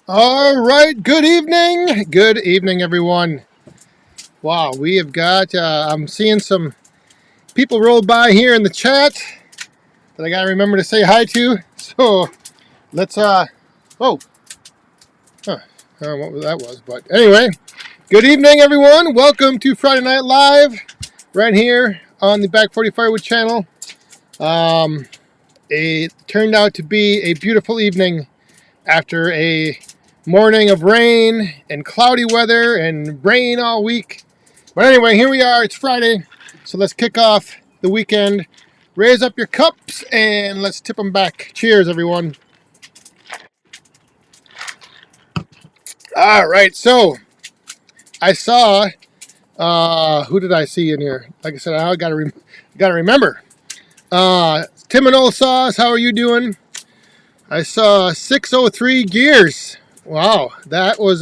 All right, good evening. Good evening, everyone. Wow, we have got, I'm seeing some people roll by here in the chat that I got to remember to say hi to. So let's, oh, huh, I don't know what that was, but anyway, good evening, everyone. Welcome to Friday Night Live right here on the Back 40 Firewood channel. It turned out to be a beautiful evening after a morning of rain and cloudy weather and rain all week. But anyway, here we are. It's Friday, so let's kick off the weekend. Raise up your cups and let's tip them back. Cheers, everyone. All right, so I saw, who did I see in here? Like I said, I gotta remember. Tim and Old Sauce, how are you doing? I saw 603 Gears. Wow, that was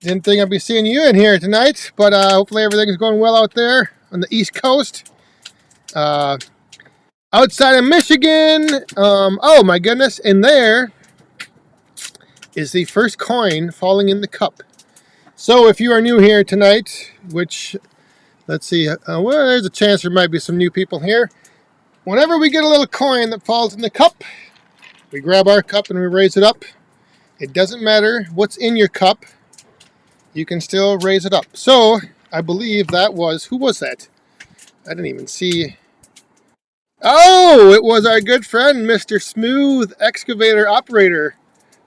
didn't think I'd be seeing you in here tonight, but hopefully everything's going well out there on the East Coast. Outside of Michigan, oh my goodness, and there is the first coin falling in the cup. So if you are new here tonight, which, let's see, well, there's a chance there might be some new people here. Whenever we get a little coin that falls in the cup, we grab our cup and we raise it up. It doesn't matter what's in your cup. You can still raise it up. So I believe that was, who was that? I didn't even see. Oh, it was our good friend, Mr. Smooth Excavator Operator,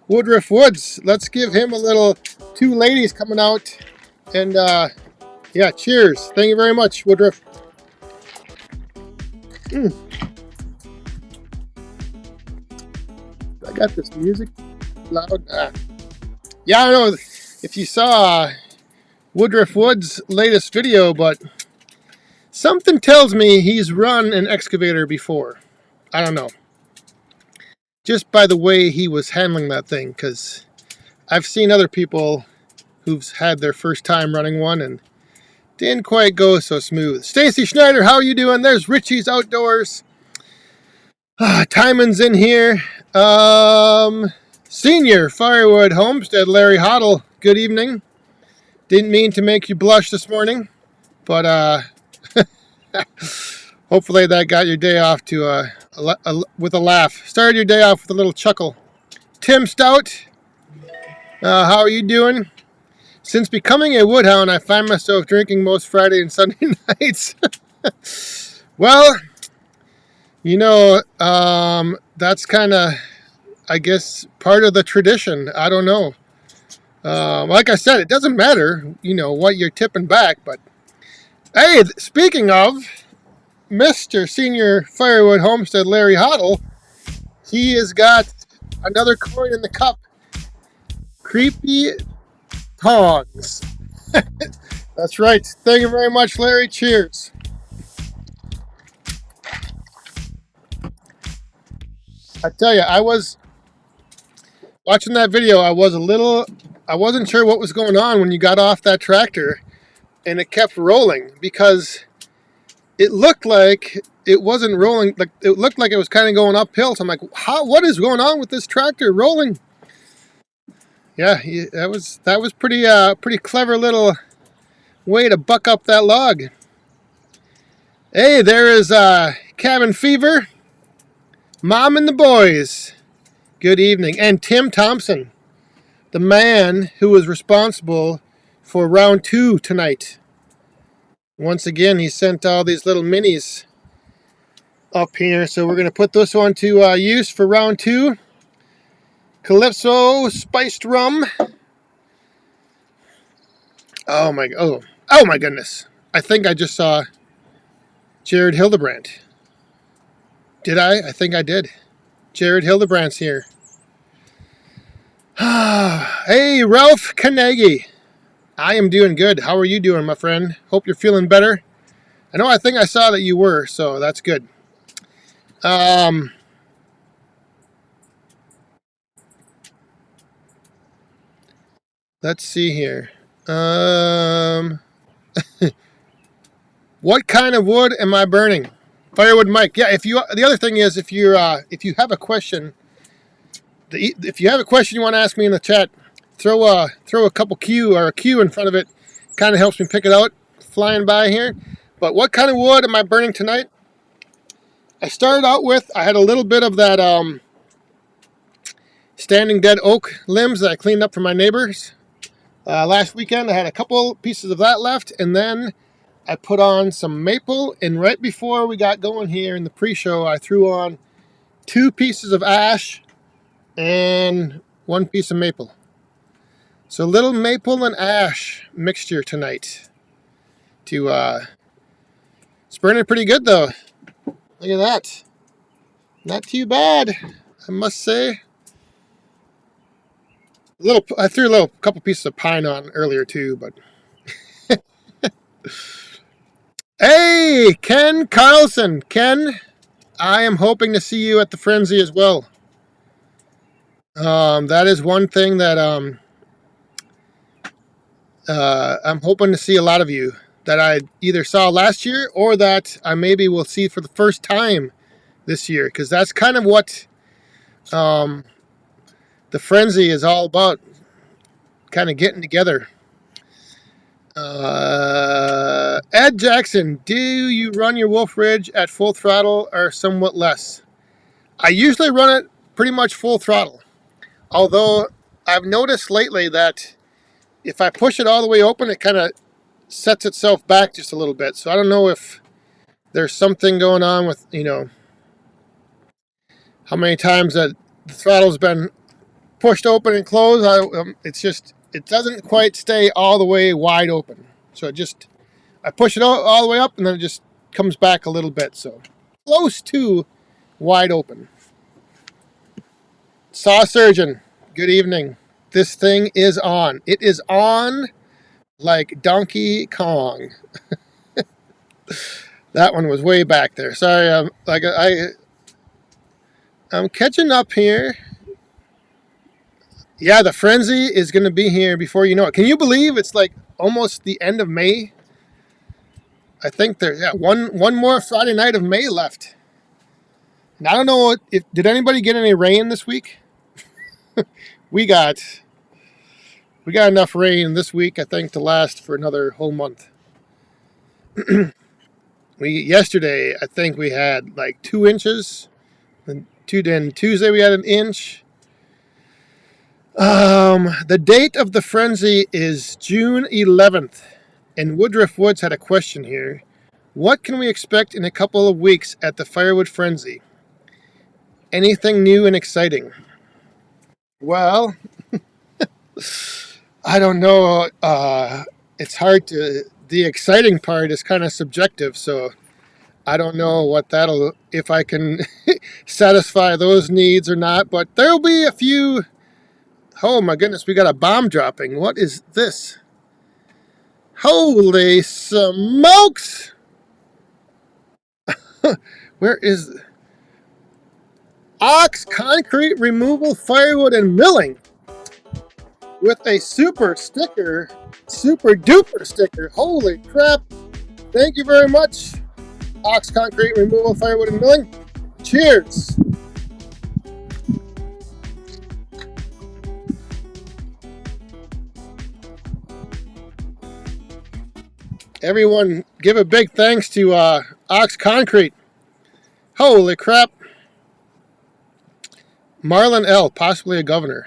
Woodruff Woods. Let's give him a little, two ladies coming out. And yeah, cheers. Thank you very much, Woodruff. I got this music loud. Yeah, I don't know if you saw Woodruff Woods' latest video, but something tells me he's run an excavator before. I don't know. Just by the way he was handling that thing, because I've seen other people who've had their first time running one and didn't quite go so smooth. Stacy Schneider, how are you doing? There's Richie's Outdoors. Timon's in here. Senior Firewood Homestead, Larry Hoddle. Good evening. Didn't mean to make you blush this morning, but hopefully that got your day off to with a laugh. Started your day off with a little chuckle. Tim Stout, how are you doing? Since becoming a woodhound, I find myself drinking most Friday and Sunday nights. Well, you know, that's kind of, I guess, part of the tradition. I don't know. Like I said, it doesn't matter, you know, what you're tipping back. But, hey, speaking of Mr. Senior Firewood Homestead Larry Hoddle, he has got another coin in the cup. Creepy Tongs. That's right. Thank you very much, Larry. Cheers. I tell you, I was watching that video. I wasn't sure what was going on when you got off that tractor and it kept rolling, because it looked like it wasn't rolling. Like, it looked like it was kind of going uphill. So I'm like, what is going on with this tractor rolling? Yeah, that was pretty clever little way to buck up that log. Hey, there is Cabin Fever, Mom and the boys. Good evening. And Tim Thompson, the man who was responsible for round 2 tonight. Once again, he sent all these little minis up here, so we're going to put this one to use for round 2. Calypso spiced rum. Oh my goodness. I think I just saw Jared Hildebrandt. Did I? I think I did. Jared Hildebrandt's here. Hey, Ralph Carnegie. I am doing good. How are you doing, my friend? Hope you're feeling better. I think I saw that you were, so that's good. Let's see here. What kind of wood am I burning? Firewood Mike. Yeah, the other thing is, if you have a question, if you have a question you want to ask me in the chat, throw a couple Q or a Q in front of it. Kind of helps me pick it out flying by here. But what kind of wood am I burning tonight? I started out with, I had a little bit of that standing dead oak limbs that I cleaned up for my neighbors. Last weekend I had a couple pieces of that left, and then I put on some maple, and right before we got going here in the pre-show, I threw on 2 pieces of ash and 1 piece of maple. So little maple and ash mixture tonight. It's burning pretty good though. Look at that. Not too bad, I must say. I threw a couple pieces of pine on earlier too, but hey, Ken Carlson. Ken, I am hoping to see you at the Frenzy as well. That is one thing that I'm hoping to see a lot of you that I either saw last year or that I maybe will see for the first time this year, because that's kind of what the Frenzy is all about, kind of getting together. Ed Jackson, do you run your Wolf Ridge at full throttle or somewhat less? I usually run it pretty much full throttle, although I've noticed lately that if I push it all the way open, it kind of sets itself back just a little bit. So I don't know if there's something going on with, how many times that the throttle's been pushed open and closed. It doesn't quite stay all the way wide open. So I push it all the way up, and then it just comes back a little bit. So close to wide open. Saw Surgeon, good evening. This thing is on. It is on like Donkey Kong. That one was way back there. Sorry, I'm catching up here. Yeah, the Frenzy is going to be here before you know it. Can you believe it's like almost the end of May? I think there's one more Friday night of May left. And I don't know did anybody get any rain this week? We got enough rain this week, I think, to last for another whole month. Yesterday, I think we had like 2 inches. And Tuesday we had 1 inch. The date of the Frenzy is June 11th. And Woodruff Woods had a question here. What can we expect in a couple of weeks at the Firewood Frenzy? Anything new and exciting? Well, I don't know. It's hard to... The exciting part is kind of subjective, so I don't know if I can satisfy those needs or not, but there'll be a few. Oh my goodness, we got a bomb dropping. What is this? Holy smokes! Where is Ox Concrete Removal, Firewood, and Milling with a super duper sticker. Holy crap. Thank you very much, Ox Concrete Removal, Firewood, and Milling. Cheers. Everyone give a big thanks to Ox Concrete. Holy crap. Marlon L., possibly a governor.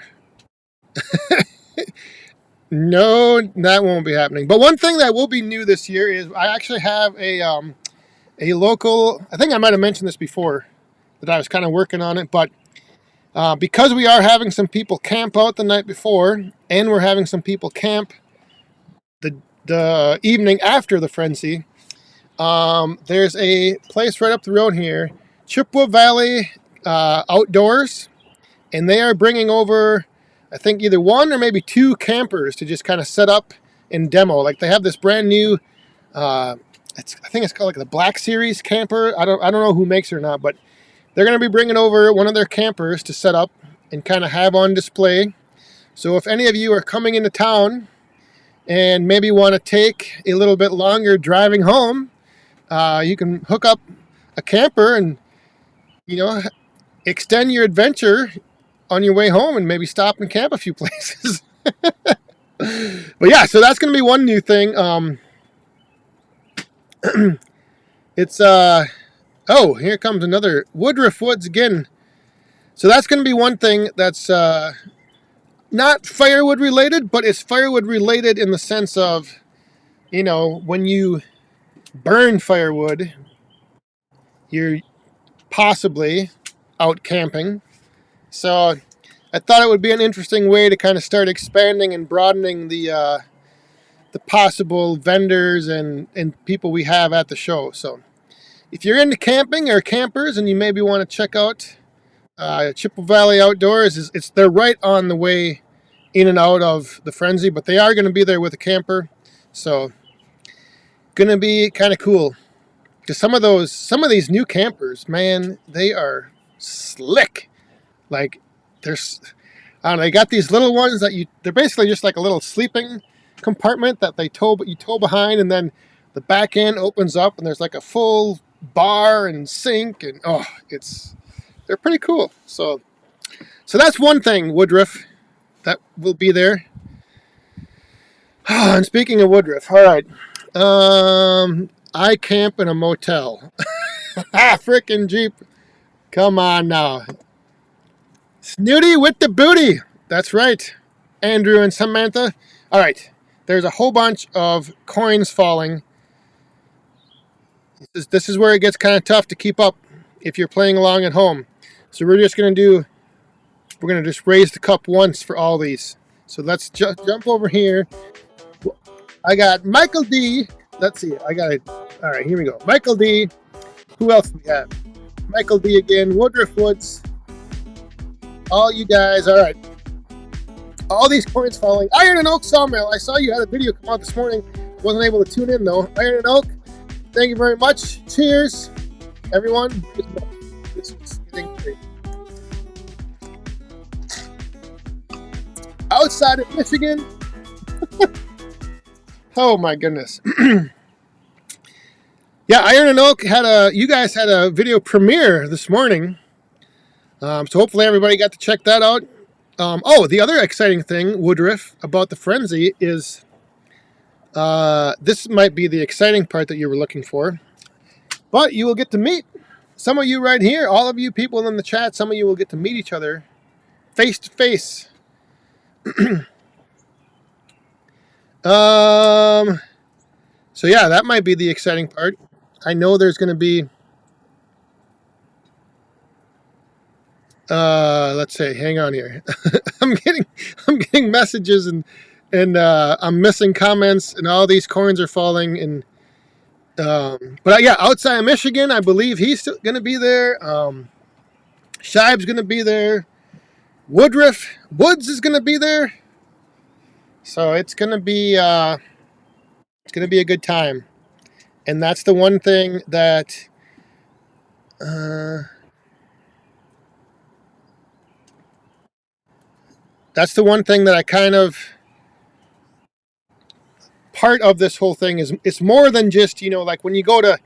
No, that won't be happening. But one thing that will be new this year is I actually have a local, I think I might have mentioned this before, that I was kind of working on it, but because we are having some people camp out the night before, and we're having some people camp the evening after the Frenzy, there's a place right up the road here, Chippewa Valley Outdoors, and they are bringing over, I think, either 1 or maybe 2 campers to just kind of set up and demo. Like they have this brand new, I think it's called like the Black Series camper. I don't know who makes it or not, but they're going to be bringing over one of their campers to set up and kind of have on display. So if any of you are coming into town and maybe want to take a little bit longer driving home, you can hook up a camper and, extend your adventure on your way home and maybe stop and camp a few places. But yeah, so that's going to be one new thing. It's oh, here comes another Woodruff Woods again. So that's going to be one thing that's not firewood related, but it's firewood related in the sense of, you know, when you burn firewood, you're possibly out camping. So I thought it would be an interesting way to kind of start expanding and broadening the possible vendors and people we have at the show. So if you're into camping or campers and you maybe want to check out Chippewa Valley Outdoors, they're right on the way in and out of the Frenzy, but they are going to be there with a camper. So going to be kind of cool. Because some of these new campers, man, they are slick. Like, there's, I don't know, they got these little ones that they're basically just like a little sleeping compartment that you tow behind, and then the back end opens up and there's like a full bar and sink, and they're pretty cool. So that's one thing, Woodruff, that will be there. And speaking of Woodruff, all right, I camp in a motel. Frickin' Jeep. Come on now. Snooty with the booty. That's right. Andrew and Samantha. All right. There's a whole bunch of coins falling. This is where it gets kind of tough to keep up if you're playing along at home. So we're just going to just raise the cup once for all these. So let's jump over here. I got Michael D. Let's see. I got it. All right, here we go. Michael D. Who else do we have? Michael D. again. Woodruff Woods. All you guys. All right. All these coins falling. Iron and Oak Sawmill. I saw you had a video come out this morning. Wasn't able to tune in though. Iron and Oak. Thank you very much. Cheers, everyone. This is getting great. Outside of Michigan. Oh my goodness. Yeah, Iron and Oak you guys had a video premiere this morning. So hopefully everybody got to check that out. The other exciting thing, Woodruff, about the Frenzy is, this might be the exciting part that you were looking for, but you will get to meet some of you right here, all of you people in the chat, some of you will get to meet each other face to face. So yeah, that might be the exciting part. I know there's going to be, let's say, hang on here. I'm getting messages and I'm missing comments and all these coins are falling. And, but yeah, outside of Michigan, I believe he's still going to be there. Shibe's going to be there. Woodruff Woods is going to be there. So it's going to be a good time. And that's the one thing that, I kind of, part of this whole thing is, it's more than just, like when you go to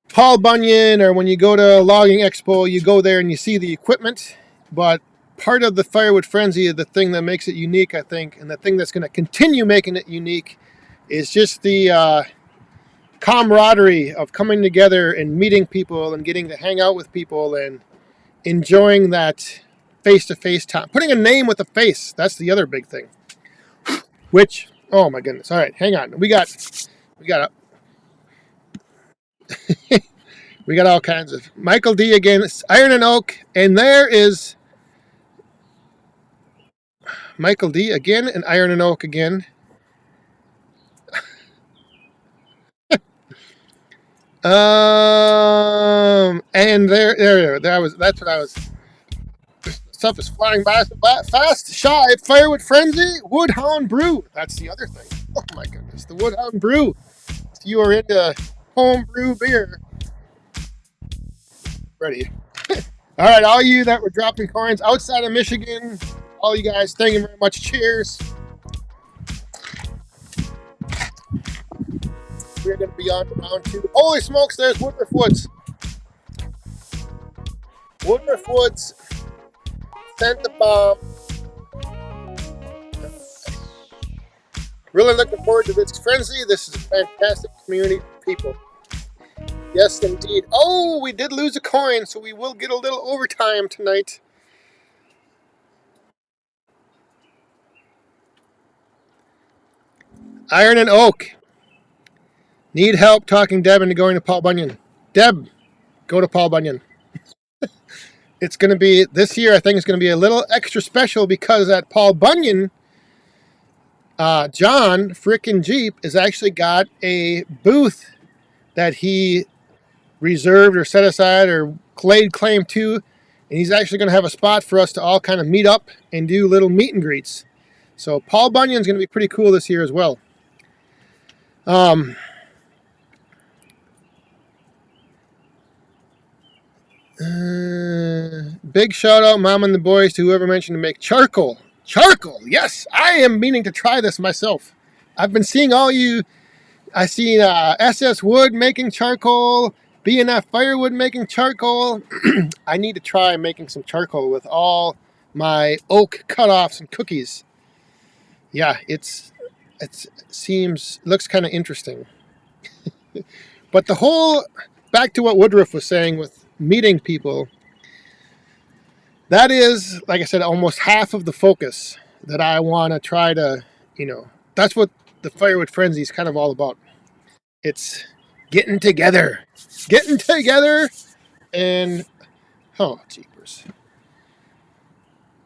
Paul Bunyan or when you go to Logging Expo, you go there and you see the equipment, but part of the Firewood Frenzy, the thing that makes it unique, I think, and the thing that's going to continue making it unique is just the camaraderie of coming together and meeting people and getting to hang out with people and enjoying that face-to-face time. Putting a name with a face, that's the other big thing. Which, oh my goodness. All right, hang on. We got we got all kinds of Michael D again, Iron and Oak, and there is Michael D again and Iron and Oak again. And that's what I was. Stuff is flying by so fast. Shy Firewood Frenzy, Woodhound Brew. That's the other thing. Oh my goodness, the Woodhound Brew. If you are into home brew beer, ready. All right, all you that were dropping coins outside of Michigan, all you guys, thank you very much. Cheers. We're going to be on to round 2. Holy smokes, there's Woodruff Woods. Woodruff Woods sent the bomb. Really looking forward to this frenzy. This is a fantastic community of people. Yes, indeed. Oh, we did lose a coin, so we will get a little overtime tonight. Iron and Oak. Need help talking Deb into going to Paul Bunyan. Deb, go to Paul Bunyan. It's going to be, this year I think it's going to be a little extra special because at Paul Bunyan, John frickin' Jeep has actually got a booth that he reserved or set aside or laid claim to, and he's actually going to have a spot for us to all kind of meet up and do little meet and greets. So Paul Bunyan's going to be pretty cool this year as well. Big shout out, Mom and the boys, to whoever mentioned to make charcoal. Charcoal, yes, I am meaning to try this myself. I've been seeing all you. I see SS Wood making charcoal, BNF Firewood making charcoal. I need to try making some charcoal with all my oak cutoffs and cookies. Yeah, it looks kind of interesting. But the whole, back to what Woodruff was saying with meeting people, that is, like I said, almost half of the focus that I want to try to, that's what the Firewood Frenzy is kind of all about. It's getting together, and, oh, jeepers.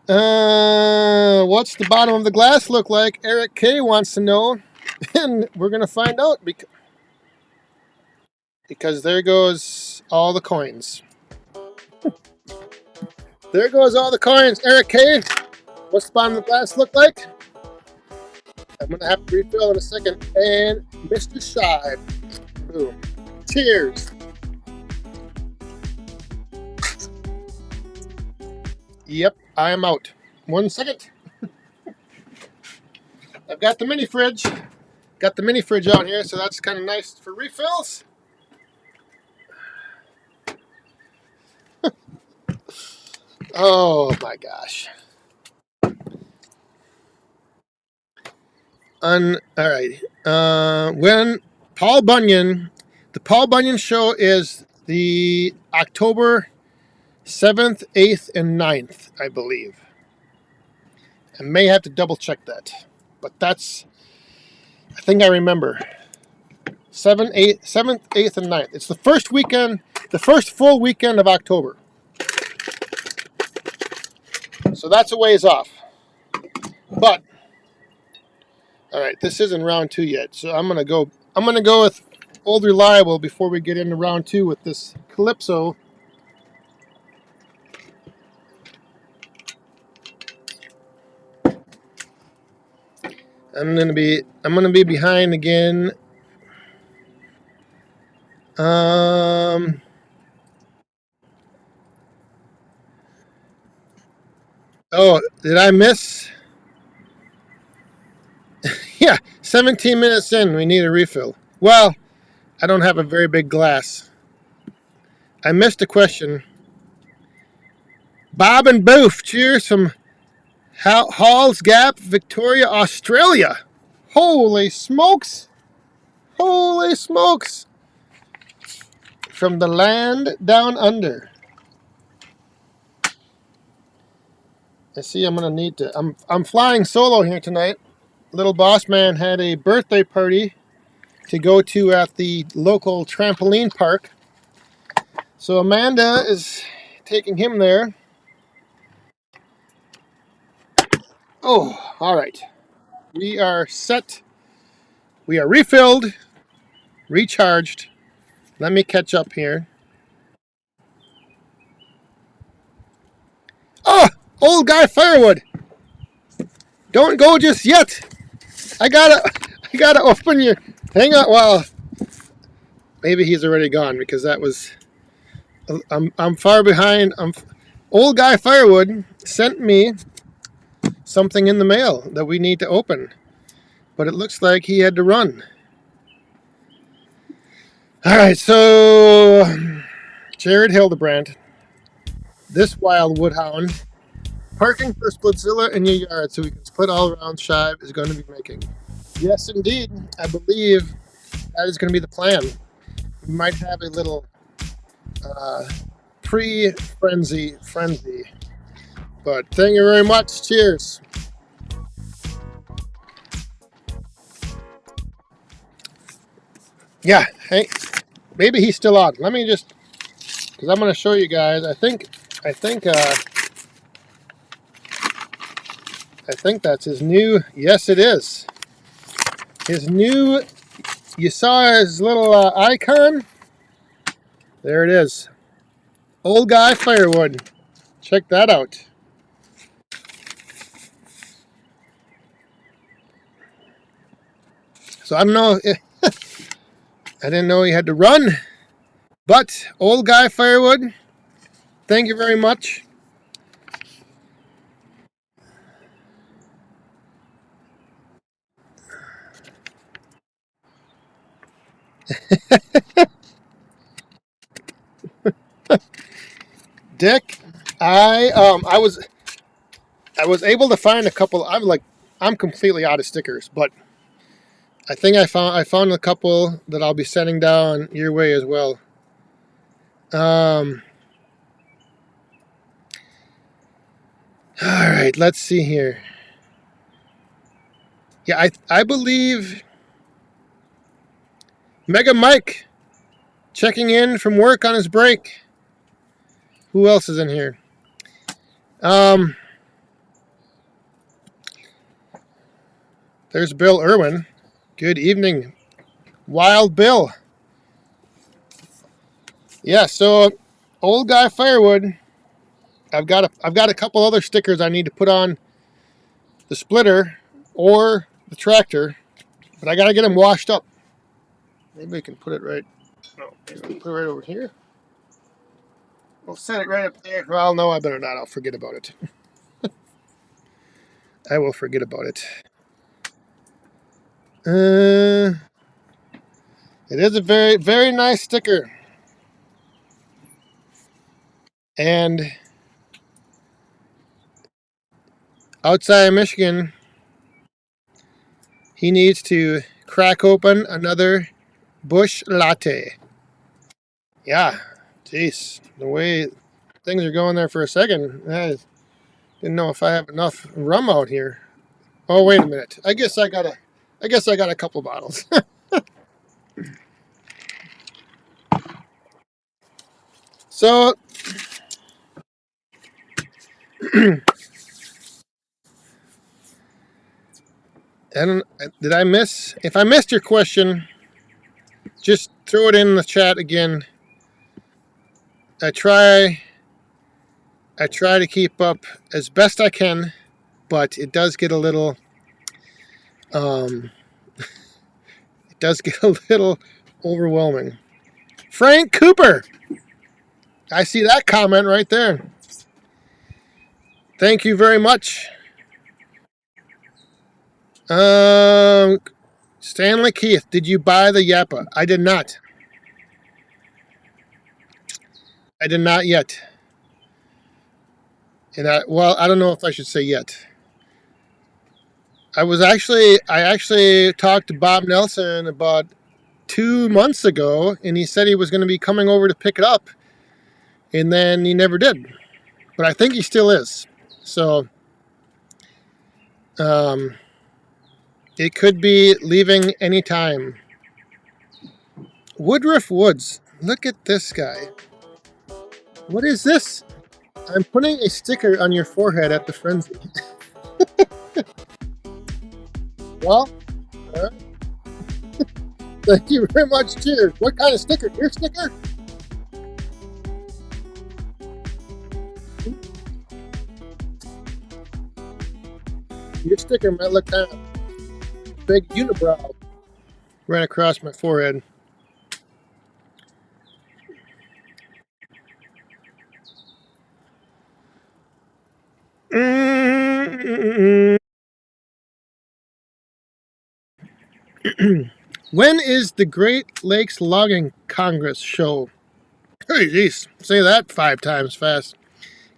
What's the bottom of the glass look like? Eric K wants to know, and we're going to find out because there goes all the coins. There goes all the coins, Eric K. What's the bottom of the glass look like? I'm going to have to refill in a second. And Mr. Side. Boom. Cheers. Yep, I am out. 1 second. I've got the mini fridge. Got the mini fridge out here, so that's kind of nice for refills. Oh my gosh. All right. When Paul Bunyan, the Paul Bunyan show is the October 7th, 8th, and 9th, I believe. I may have to double check that, but that's, I think I remember. 7th, 8th, and 9th. It's the first weekend, the first full weekend of October. So that's a ways off. But all right, this isn't round 2 yet, so I'm gonna go with Old Reliable before we get into round 2 with this Calypso. I'm gonna be behind again. Oh, did I miss? Yeah, 17 minutes in, we need a refill. Well, I don't have a very big glass. I missed a question. Bob and Boof, cheers from Halls Gap, Victoria, Australia. Holy smokes! Holy smokes! From the land down under. I see I'm gonna need to. I'm flying solo here tonight. Little boss man had a birthday party to go to at the local trampoline park. So Amanda is taking him there. Oh, all right. We are set. We are refilled, recharged. Let me catch up here. Oh, old guy Firewood. Don't go just yet. I gotta open your. Hang on. Well, maybe he's already gone because that was. I'm far behind. Old guy Firewood sent me something in the mail that we need to open, but it looks like he had to run. All right, so Jared Hildebrandt, this wild woodhound, Parking for Splitzilla in your yard so we can split all around Shive is going to be making. Yes, indeed. I believe that is going to be the plan. We might have a little pre-frenzy. But thank you very much. Cheers. Yeah, hey, maybe he's still on. Let me just, because I'm going to show you guys. I think that's his new. Yes, it is. His new. You saw his little icon. There it is. Old guy Firewood. Check that out. So I don't know. I didn't know he had to run. But old guy Firewood, thank you very much. Dick, I was able to find a couple. I'm completely out of stickers, but I think I found a couple that I'll be sending down your way as well. All right, let's see here. Yeah, I believe Mega Mike checking in from work on his break. Who else is in here? There's Bill Irwin. Good evening, Wild Bill. Yeah, so old guy Firewood. I've got a couple other stickers I need to put on the splitter or the tractor, but I gotta get them washed up. Maybe we can put it right. No, put it right over here. We'll set it right up there. Well, no, I better not. I'll forget about it. I will forget about it. It is a very, very nice sticker. And outside of Michigan, he needs to crack open another Busch Latte. Yeah, jeez, the way things are going there for a second, I didn't know if I have enough rum out here. Oh, wait a minute. I guess I got a couple bottles. So, did I miss? If I missed your question, just throw it in the chat again. I try to keep up as best I can, but it does get a little overwhelming. Frank Cooper, I see that comment right there. Thank you very much. Stanley Keith, did you buy the yapper? I did not. I did not yet. And I don't know if I should say yet. I actually talked to Bob Nelson about 2 months ago, and he said he was going to be coming over to pick it up, and then he never did. But I think he still is. So, it could be leaving any time. Woodruff Woods. Look at this guy. What is this? I'm putting a sticker on your forehead at the frenzy. Well, thank you very much. Cheers. What kind of sticker? Your sticker? Your sticker might look kind of big unibrow right across my forehead. When is the Great Lakes Logging Congress show? Hey, geez, say that 5 times fast.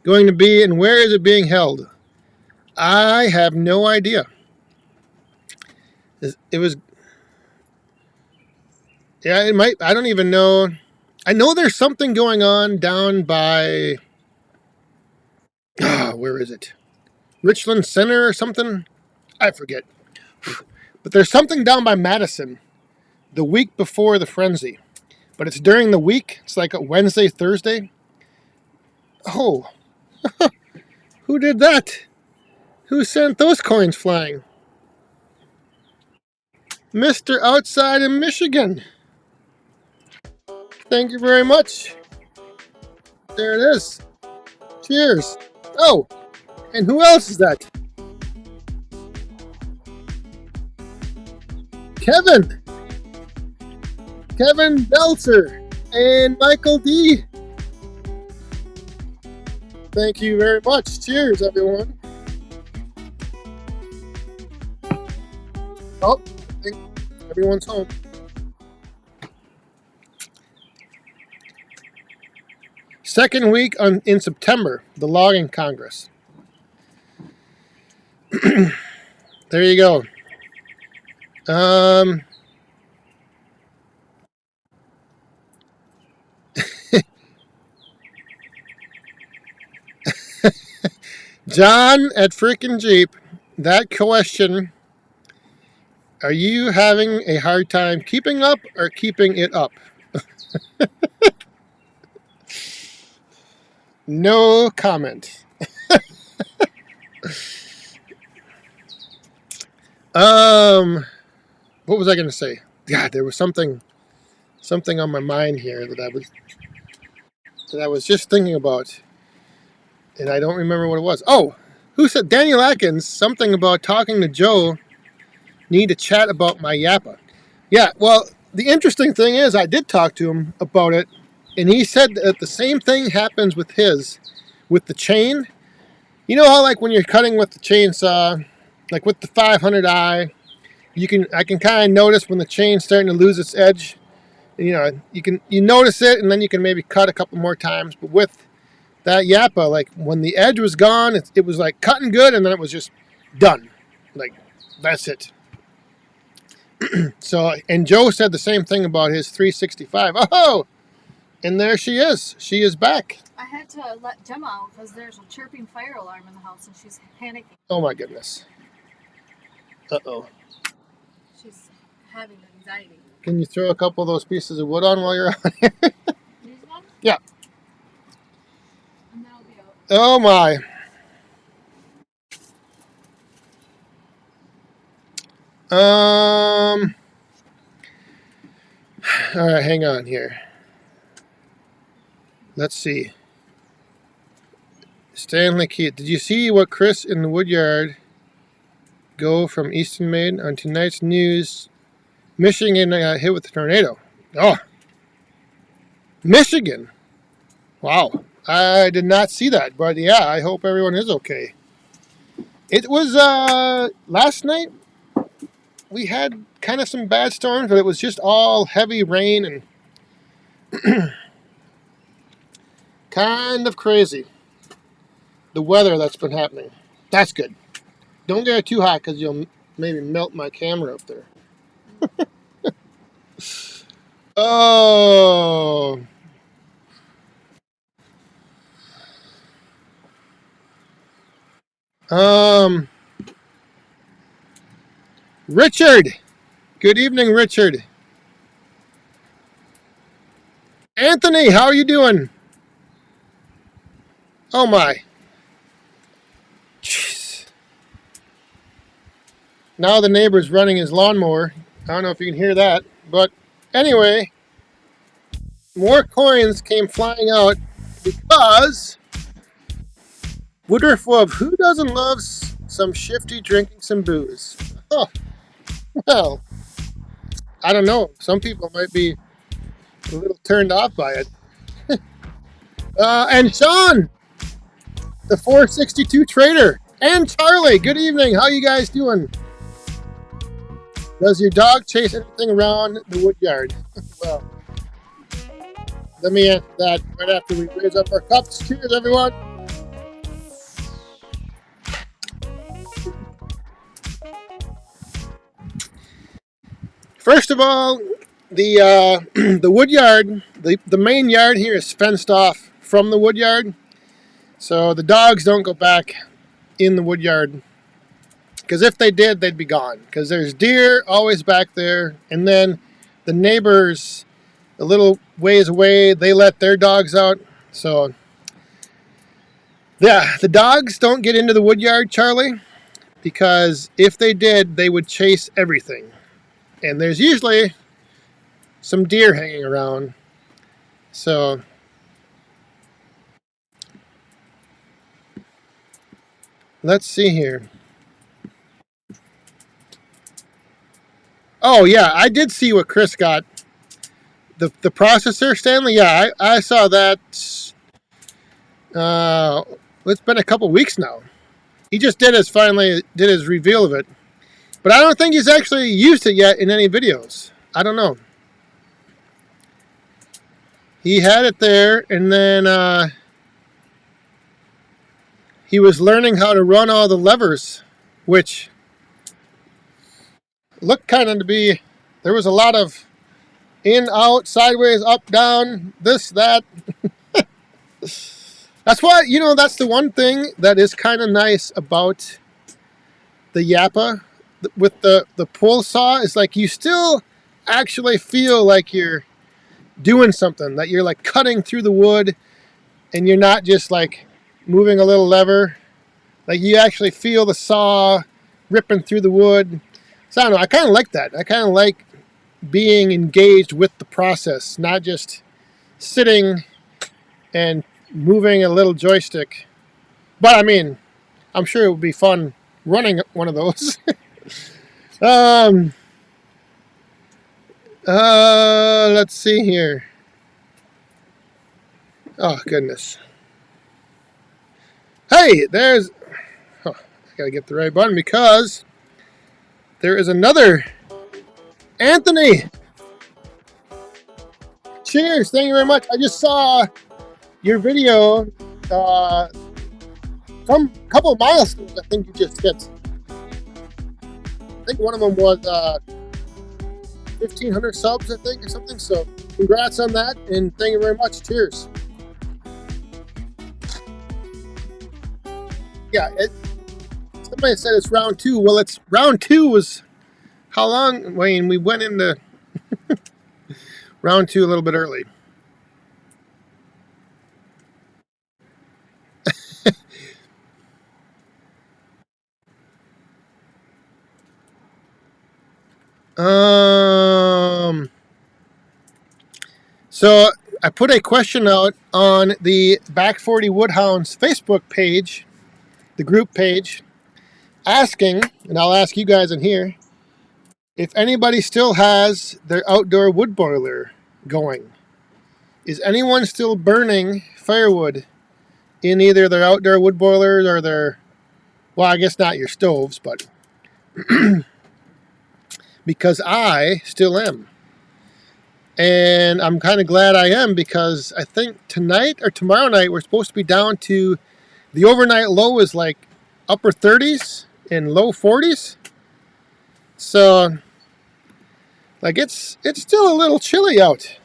Going to be, and where is it being held? I have no idea. It was, yeah, it might, I don't even know. I know there's something going on down by, where is it? Richland Center or something? I forget. But there's something down by Madison the week before the frenzy. But it's during the week. It's like a Wednesday, Thursday. Oh, who did that? Who sent those coins flying? Mr. Outside in Michigan. Thank you very much. There it is. Cheers. Oh, and who else is that? Kevin. Kevin Belzer and Michael D. Thank you very much. Cheers, everyone. Oh, I think everyone's home. Second week in September, the Logging Congress. There you go. John at frickin' Jeep, that question, are you having a hard time keeping up or keeping it up? No comment. What was I going to say? God, there was something on my mind here that I was just thinking about, and I don't remember what it was. Oh, who said Daniel Atkins something about talking to Joe? Need to chat about my yapper. Yeah, well, the interesting thing is I did talk to him about it, and he said that the same thing happens with the chain. You know how like when you're cutting with the chainsaw, like with the 500i, I can kind of notice when the chain's starting to lose its edge. You know, you notice it, and then you can maybe cut a couple more times. But with that yapper, like when the edge was gone, it was like cutting good, and then it was just done. Like that's it. So, and Joe said the same thing about his 365. Oh, and there she is. She is back. I had to let Gemma out because there's a chirping fire alarm in the house, and she's panicking. Oh my goodness. Uh-oh. She's having anxiety. Can you throw a couple of those pieces of wood on while you're on here? These ones? Yeah. And then I'll be out. Oh my. All right, hang on here. Let's see. Stanley Keith, did you see what Chris in the Woodyard go from Easton made on tonight's news? Michigan got hit with a tornado. Oh, Michigan. Wow. I did not see that, but yeah, I hope everyone is okay. It was last night. We had kind of some bad storms, but it was just all heavy rain and kind of crazy. The weather that's been happening. That's good. Don't get it too hot because you'll maybe melt my camera up there. Oh. Richard. Good evening, Richard. Anthony, how are you doing? Oh my. Jeez. Now the neighbor's running his lawnmower. I don't know if you can hear that, but anyway, more coins came flying out because Woodruff Wub, who doesn't love some shifty drinking some booze? Oh, well, I don't know. Some people might be a little turned off by it. And Sean, the 462 trader, and Charlie, good evening. How you guys doing? Does your dog chase anything around the Woodyard? Well, let me answer that right after we raise up our cups. Cheers, everyone. First of all, the the wood yard, the main yard here is fenced off from the wood yard, so the dogs don't go back in the wood yard. Because if they did, they'd be gone. Because there's deer always back there, and then the neighbors, a little ways away, they let their dogs out. So yeah, the dogs don't get into the wood yard, Charlie, because if they did, they would chase everything. And there's usually some deer hanging around. So let's see here. Oh yeah, I did see what Chris got. The processor, Stanley. Yeah, I saw that. It's been a couple weeks now. He just finally did his reveal of it, but I don't think he's actually used it yet in any videos. I don't know. He had it there, and then he was learning how to run all the levers, which looked kind of to be, there was a lot of in, out, sideways, up, down, this, that. That's why, that's the one thing that is kind of nice about the yapper with the pull saw, is like you still actually feel like you're doing something, that you're like cutting through the wood and you're not just like moving a little lever. Like you actually feel the saw ripping through the wood. So I don't know, I kind of like that. I kind of like being engaged with the process, not just sitting and moving a little joystick. But I mean, I'm sure it would be fun running one of those. Let's see here. Oh goodness. Hey, there's, I gotta get the right button because there is another Anthony. Cheers, thank you very much. I just saw your video, some couple of milestones I think you just hit. I think one of them was 1,500 subs, I think, or something. So congrats on that, and thank you very much. Cheers. Yeah, somebody said it's round 2. Well, it's round 2 was how long, Wayne? We went into round 2 a little bit early. So I put a question out on the Back 40 Woodhounds Facebook page, the group page, asking, and I'll ask you guys in here, if anybody still has their outdoor wood boiler going. Is anyone still burning firewood in either their outdoor wood boilers or their, well, I guess not your stoves, but because I still am. And I'm kind of glad I am, because I think tonight or tomorrow night we're supposed to be down to, the overnight low is like upper 30s and low 40s. So like it's still a little chilly out.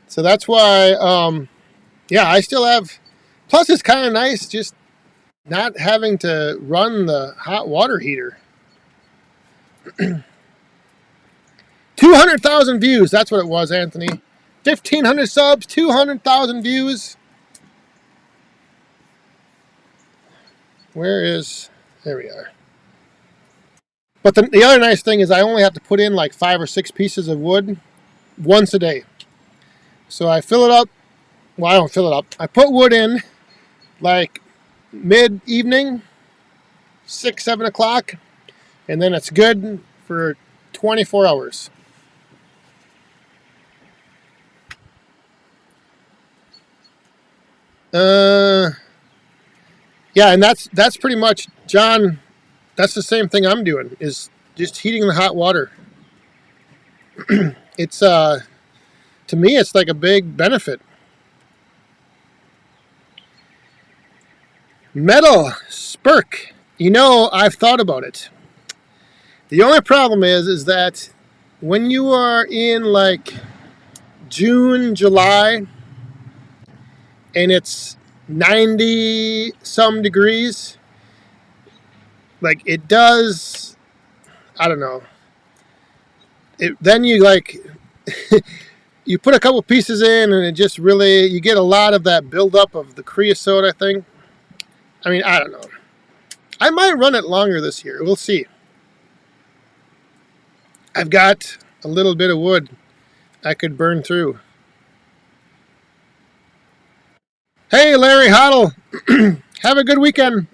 So that's why yeah, I still have, plus it's kind of nice just not having to run the hot water heater. 200,000 views, that's what it was, Anthony. 1,500 subs, 200,000 views. Where is, there we are. But the other nice thing is I only have to put in like 5 or 6 pieces of wood once a day. So I fill it up, well, I don't fill it up. I put wood in like mid-evening, 6, 7 o'clock, and then it's good for 24 hours. Yeah, and that's pretty much, John, that's the same thing I'm doing, is just heating the hot water. It's, to me, it's like a big benefit. Metal Spurk, I've thought about it. The only problem is that when you are in like June, July, and it's 90 some degrees, like it does, I don't know. Then you like you put a couple pieces in, and it just really, you get a lot of that buildup of the creosote, I think. I mean, I don't know. I might run it longer this year. We'll see. I've got a little bit of wood I could burn through. Hey, Larry Hoddle. Have a good weekend.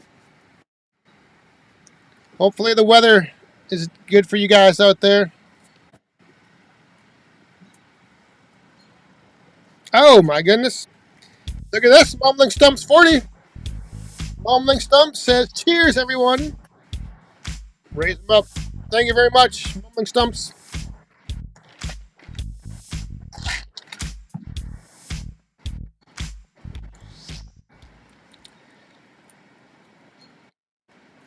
Hopefully the weather is good for you guys out there. Oh, my goodness. Look at this. Mumbling Stumps 40. Mumbling Stumps says, cheers, everyone. Raise them up. Thank you very much, Mumbling Stumps.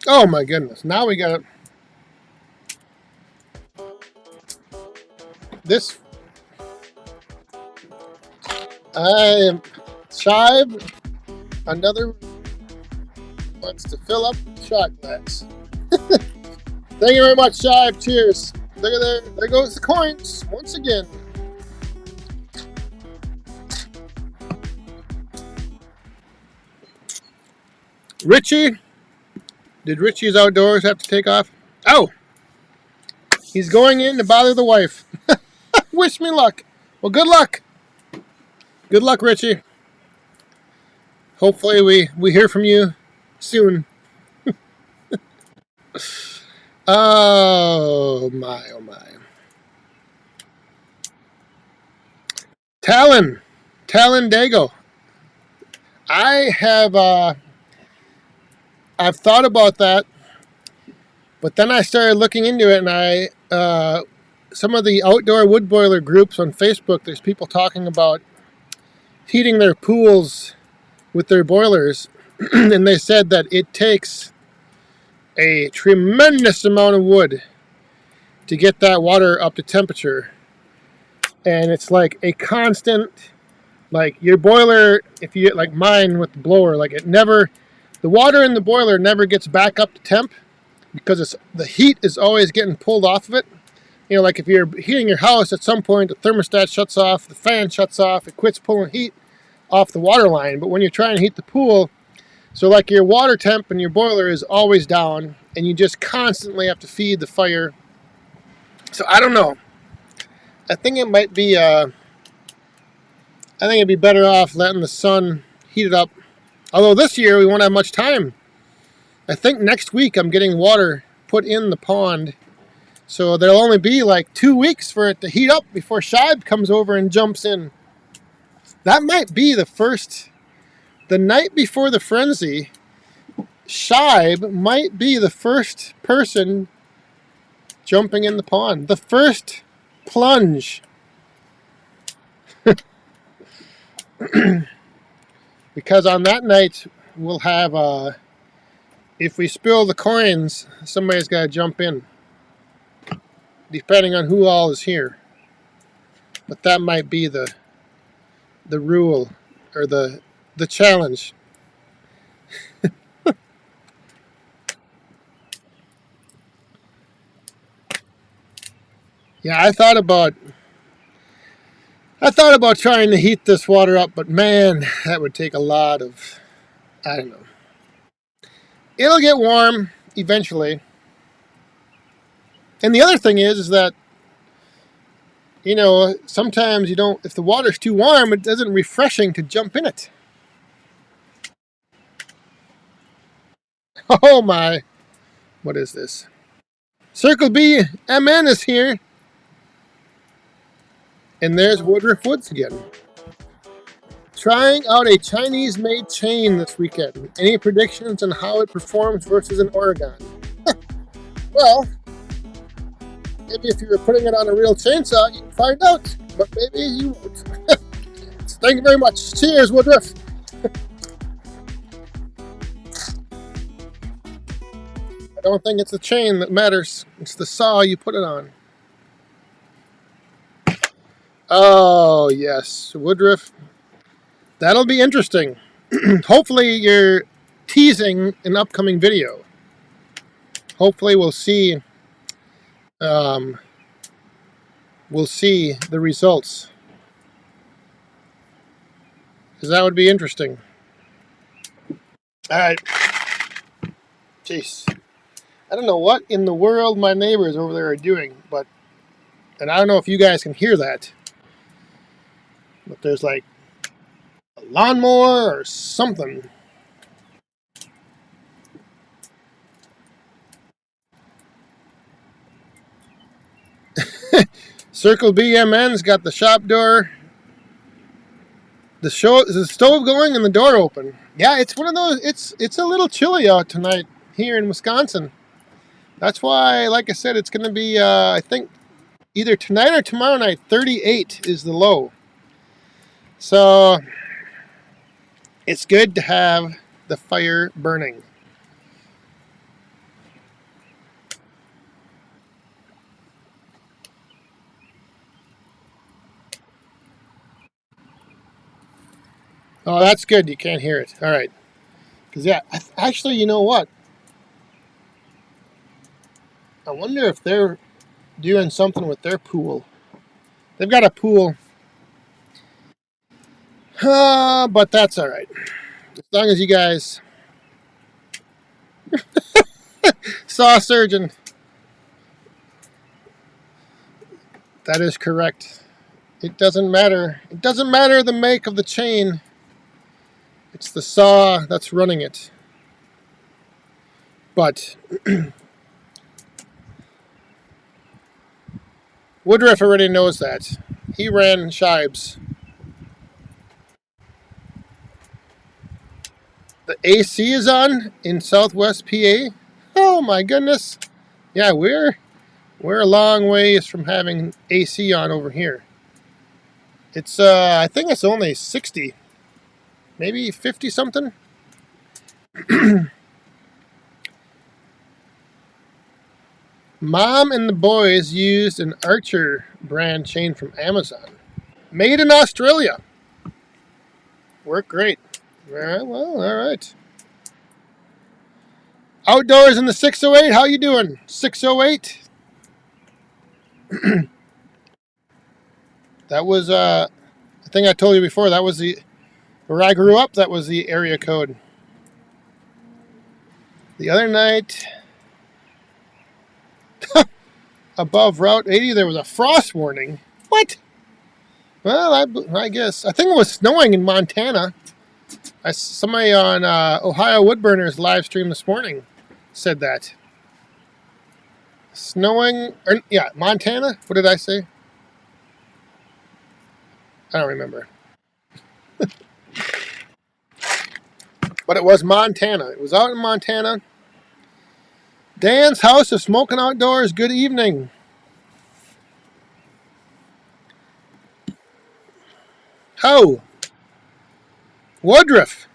Oh, my goodness. Now we got this. I am Shive. Another wants to fill up shot glass. Thank you very much, Shive. Cheers. Look at there. There goes the coins once again. Richie. Did Richie's outdoors have to take off? Oh. He's going in to bother the wife. Wish me luck. Well, good luck. Good luck, Richie. Hopefully we hear from you soon. Oh my, oh my. Talondago. I've thought about that, but then I started looking into it, and some of the outdoor wood boiler groups on Facebook, there's people talking about heating their pools with their boilers, and they said that it takes a tremendous amount of wood to get that water up to temperature, and it's like a constant, like your boiler, if you like mine with the blower, like the water in the boiler never gets back up to temp because the heat is always getting pulled off of it. You know, like if you're heating your house, at some point the thermostat shuts off, the fan shuts off, it quits pulling heat off the water line. But when you're trying to heat the pool, so like your water temp in your boiler is always down, and you just constantly have to feed the fire. So I don't know. I think it might be. I think it'd be better off letting the sun heat it up. Although this year we won't have much time. I think next week I'm getting water put in the pond, so there'll only be like 2 weeks for it to heat up before Shibe comes over and jumps in. That might be the night before the frenzy, Shibe might be the first person jumping in the pond. The first plunge. Because on that night, we'll have, if we spill the coins, somebody's got to jump in. Depending on who all is here. But that might be the rule, or the challenge. Yeah, I thought about trying to heat this water up, but man, that would take a lot of, I don't know. It'll get warm eventually. And the other thing is that, you know, sometimes you don't, if the water's too warm, it isn't refreshing to jump in it. Oh my, what is this? Circle B MN is here. And there's Woodruff Woods again. Trying out a Chinese-made chain this weekend. Any predictions on how it performs versus an Oregon? Well, maybe if you were putting it on a real chainsaw, you'd find out. But maybe you won't. So thank you very much. Cheers, Woodruff. don't think it's the chain that matters. It's the saw you put it on. Oh, yes. Woodruff. That'll be interesting. Hopefully you're teasing an upcoming video. Hopefully we'll see the results. Because that would be interesting. All right. Jeez. I don't know what in the world my neighbors over there are doing, and I don't know if you guys can hear that, but there's like a lawnmower or something. Circle BMN's got the shop door. Is the stove going and the door open? Yeah, it's one of those. It's a little chilly out tonight here in Wisconsin. That's why, like I said, it's going to be I think either tonight or tomorrow night. 38 is the low. So it's good to have the fire burning. Oh, that's good. You can't hear it. All right. Because, yeah, actually, you know what? I wonder if they're doing something with their pool. They've got a pool. But that's all right. As long as you guys saw a surgeon. That is correct. It doesn't matter. It doesn't matter the make of the chain. It's the saw that's running it. But Woodruff already knows that. He ran Shibes. The AC is on in Southwest PA. Oh my goodness. Yeah, we're a long ways from having AC on over here. It's I think it's only 60, maybe 50 something. Mom and the boys used an Archer brand chain from Amazon. Made in Australia. Worked great. All right, well, all right. Outdoors in the 608, how you doing? 608? That was, I think I told you before, that was where I grew up, that was the area code. The other night, above Route 80, there was a frost warning. What? Well, I guess. I think it was snowing in Montana. Somebody on Ohio Woodburners live stream this morning said that. Snowing, yeah, Montana? What did I say? I don't remember. But it was Montana. It was out in Montana. Dan's House of Smoking Outdoors, good evening. How? Woodruff.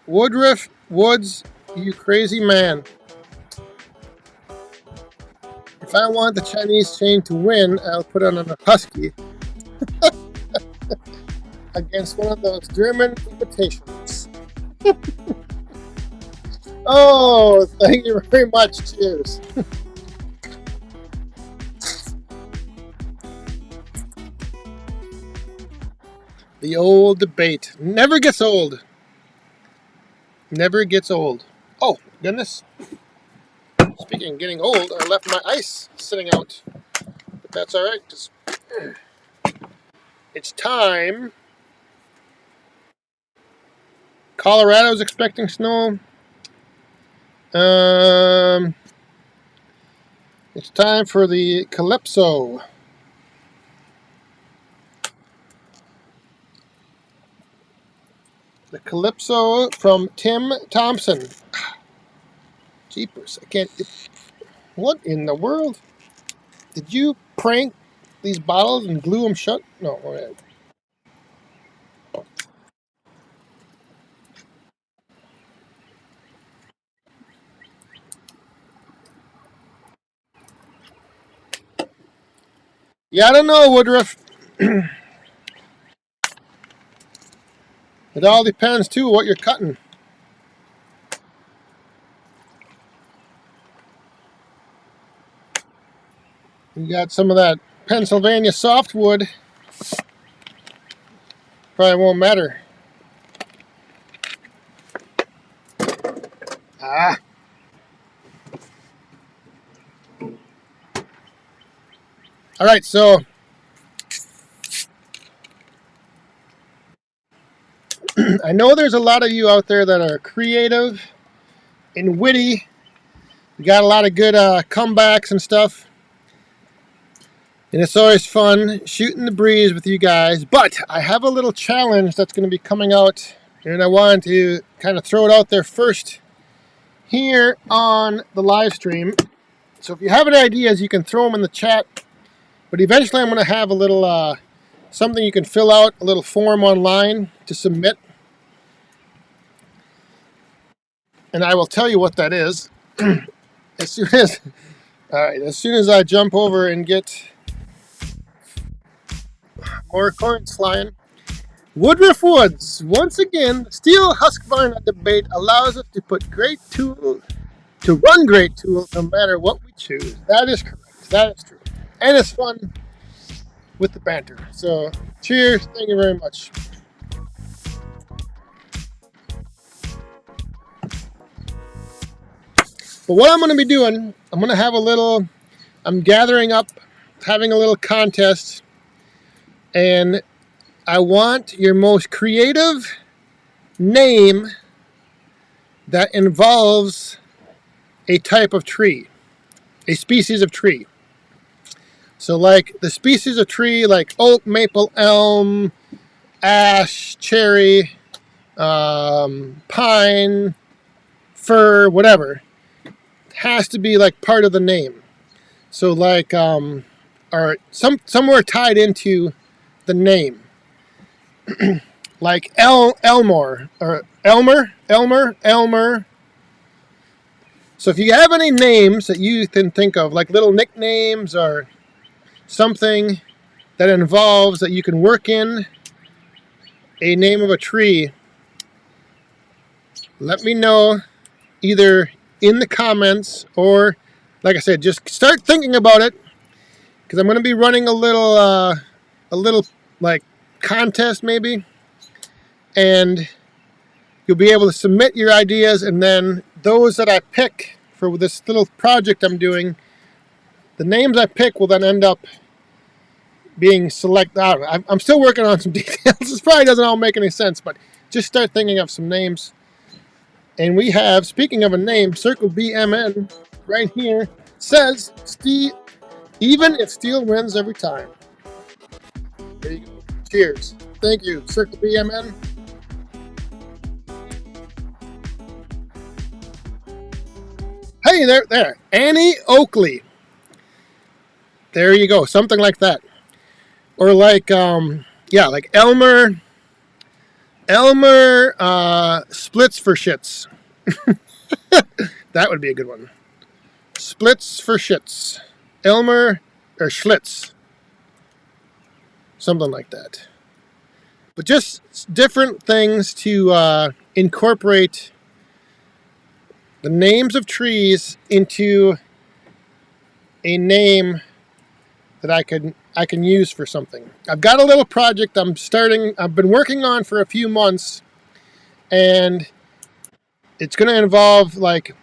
Woodruff Woods, you crazy man. If I want the Chinese chain to win, I'll put it on a husky against one of those German imitations. Oh, thank you very much. Cheers. The old debate never gets old. Never gets old. Oh, goodness. Speaking of getting old, I left my ice sitting out. But that's all right, because it's time. Colorado's expecting snow. It's time for the Calypso. The Calypso from Tim Thompson. Jeepers, I can't. What in the world? Did you prank these bottles and glue them shut? No, okay. Yeah, I don't know, Woodruff. It all depends, too, what you're cutting. You got some of that Pennsylvania softwood. Probably won't matter. Ah. All right, so I know there's a lot of you out there that are creative and witty. You got a lot of good comebacks and stuff. And it's always fun shooting the breeze with you guys. But I have a little challenge that's going to be coming out. And I wanted to kind of throw it out there first here on the live stream. So if you have any ideas, you can throw them in the chat. But eventually I'm going to have a little something you can fill out, a little form online to submit. And I will tell you what that is as soon as I jump over and get more coins flying. Woodruff Woods, once again, steel Husqvarna debate allows us to run great tools no matter what we choose. That is correct. That is true. And it's fun with the banter. So, cheers. Thank you very much. But what I'm going to be doing, I'm gathering up, having a little contest, and I want your most creative name that involves a type of tree, a species of tree. So like the species of tree like oak, maple, elm, ash, cherry, pine, fir, whatever, has to be like part of the name. So like or somewhere tied into the name. Like Elmore or Elmer. So if you have any names that you can think of, like little nicknames or something that involves that you can work in a name of a tree, let me know either in the comments or, like I said, just start thinking about it, because I'm going to be running a little like contest maybe, and you'll be able to submit your ideas, and then those that I pick for this little project I'm doing, the names I pick will then end up being selected out. I'm still working on some details. This probably doesn't all make any sense, but just start thinking of some names. And we have, speaking of a name, Circle BMN right here says, even if steel wins every time. There you go. Cheers. Thank you, Circle BMN. Hey, there. Annie Oakley. There you go. Something like that. Or like, like Elmer splits for shits. That would be a good one. Splits for shits. Elmer or Schlitz. Something like that. But just different things to incorporate the names of trees into a name that I can use for something. I've got a little project I've been working on for a few months, and it's going to involve like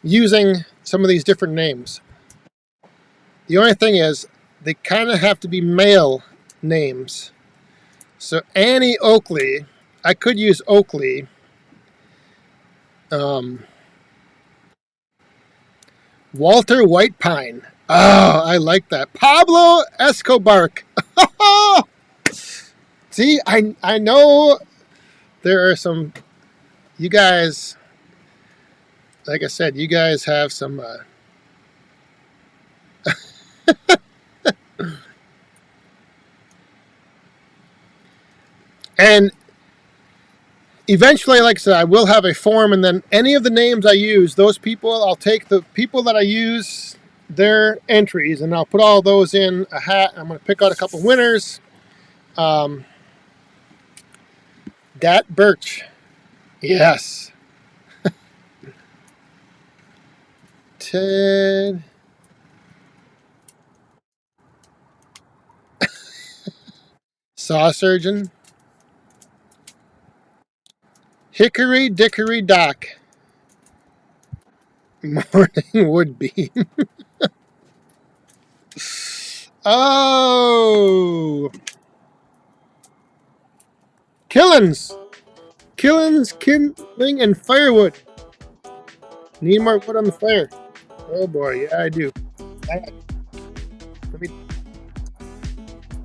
using some of these different names. The only thing is they kind of have to be male names. So Annie Oakley, I could use Oakley. Walter Whitepine. Oh, I like that. Pablo Escobar. See, I know there are some, you guys, like I said, you guys have some, and eventually, like I said, I will have a form, and then any of the names I use, those people, I'll take the people that I use their entries, and I'll put all those in a hat. I'm going to pick out a couple winners. Dat Birch. Yes. Ted. Saw Surgeon. Hickory Dickory Dock. Morning Woodbeam. Oh. Killings. Killings, kindling, and firewood. Need more wood on the fire. Oh boy, yeah, I do. Thank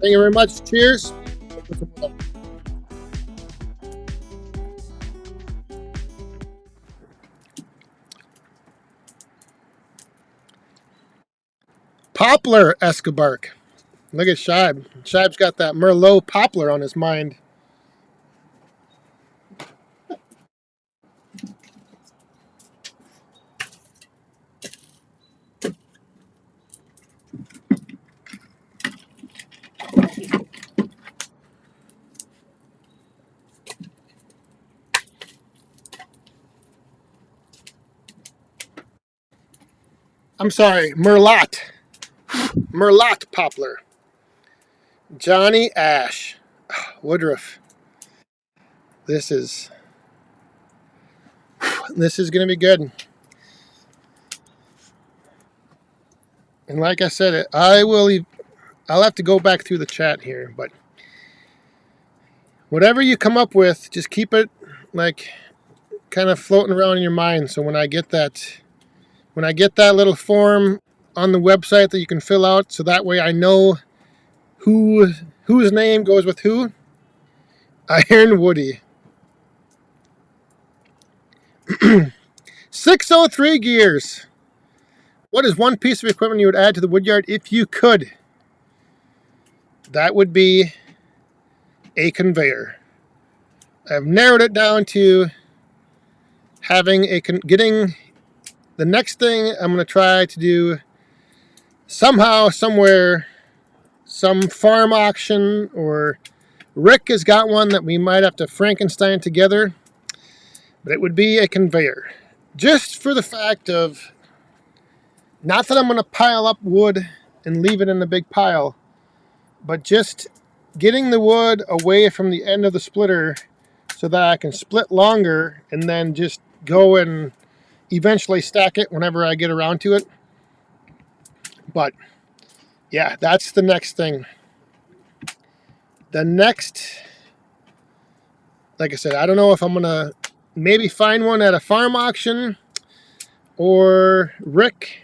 you very much. Cheers. Poplar Escobark. Look at Shibe. Shibe's got that Merlot poplar on his mind. I'm sorry, Merlot. Merlot poplar. Johnny Ash. Woodruff. This is going to be good. And like I said, I'll have to go back through the chat here, but whatever you come up with, just keep it like kind of floating around in your mind. So when I get that little form on the website that you can fill out, so that way I know whose name goes with who. Iron Woody. 603 gears. What is one piece of equipment you would add to the Woodyard if you could? That would be a conveyor. I've narrowed it down to getting the next thing I'm going to try to do somehow, somewhere, some farm auction, or Rick has got one that we might have to Frankenstein together, but it would be a conveyor. Just for the fact of, not that I'm going to pile up wood and leave it in a big pile, but just getting the wood away from the end of the splitter so that I can split longer and then just go and eventually stack it whenever I get around to it. But yeah, that's the next thing. The next, like I said, I don't know if I'm going to maybe find one at a farm auction, or Rick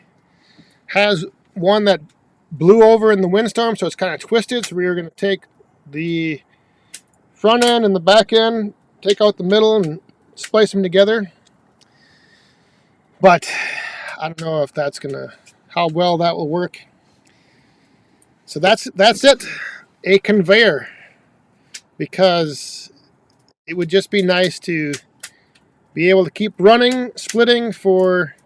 has one that blew over in the windstorm, so it's kind of twisted. So we were going to take the front end and the back end, take out the middle, and splice them together. But I don't know if that's how well that will work. So that's it, a conveyor, because it would just be nice to be able to keep running, splitting for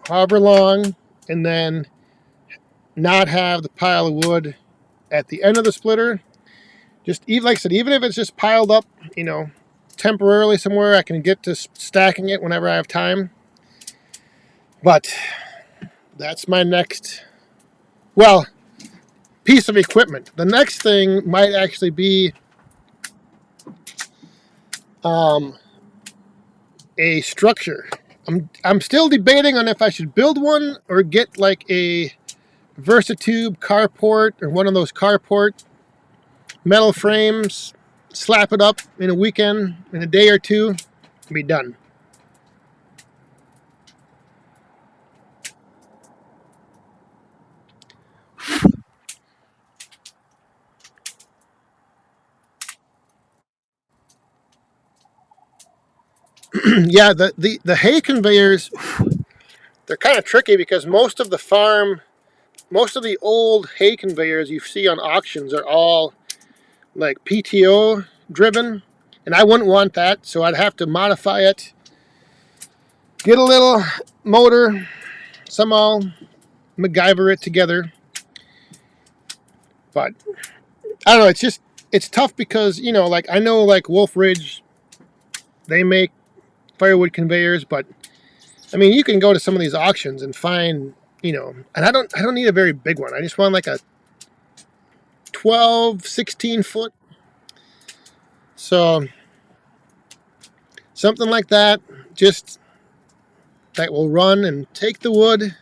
however long, and then not have the pile of wood at the end of the splitter. Just like I said, even if it's just piled up, temporarily somewhere, I can get to stacking it whenever I have time. But that's my next, piece of equipment. The next thing might actually be a structure. I'm still debating on if I should build one or get like a Versatube carport, or one of those carport metal frames, slap it up in a weekend, in a day or two, and be done. Yeah, the hay conveyors, they're kind of tricky because most of the old hay conveyors you see on auctions are all like PTO driven, and I wouldn't want that, so I'd have to modify it, get a little motor, somehow MacGyver it together. But I don't know. It's tough because like I know like Wolf Ridge, they make firewood conveyors, but I mean you can go to some of these auctions and find and I don't need a very big one. I just want like a 12, 16 foot. So something like that, just that will run and take the wood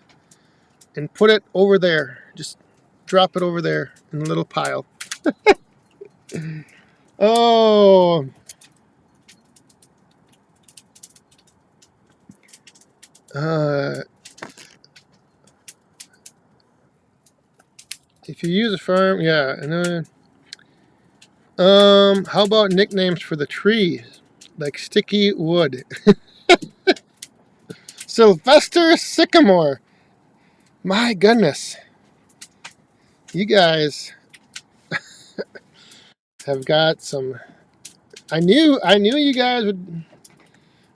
and put it over there. Just drop it over there in a little pile. Oh, if you use a farm, yeah. And how about nicknames for the trees, like Sticky Wood, Sylvester Sycamore? My goodness, you guys have got some. I knew you guys would.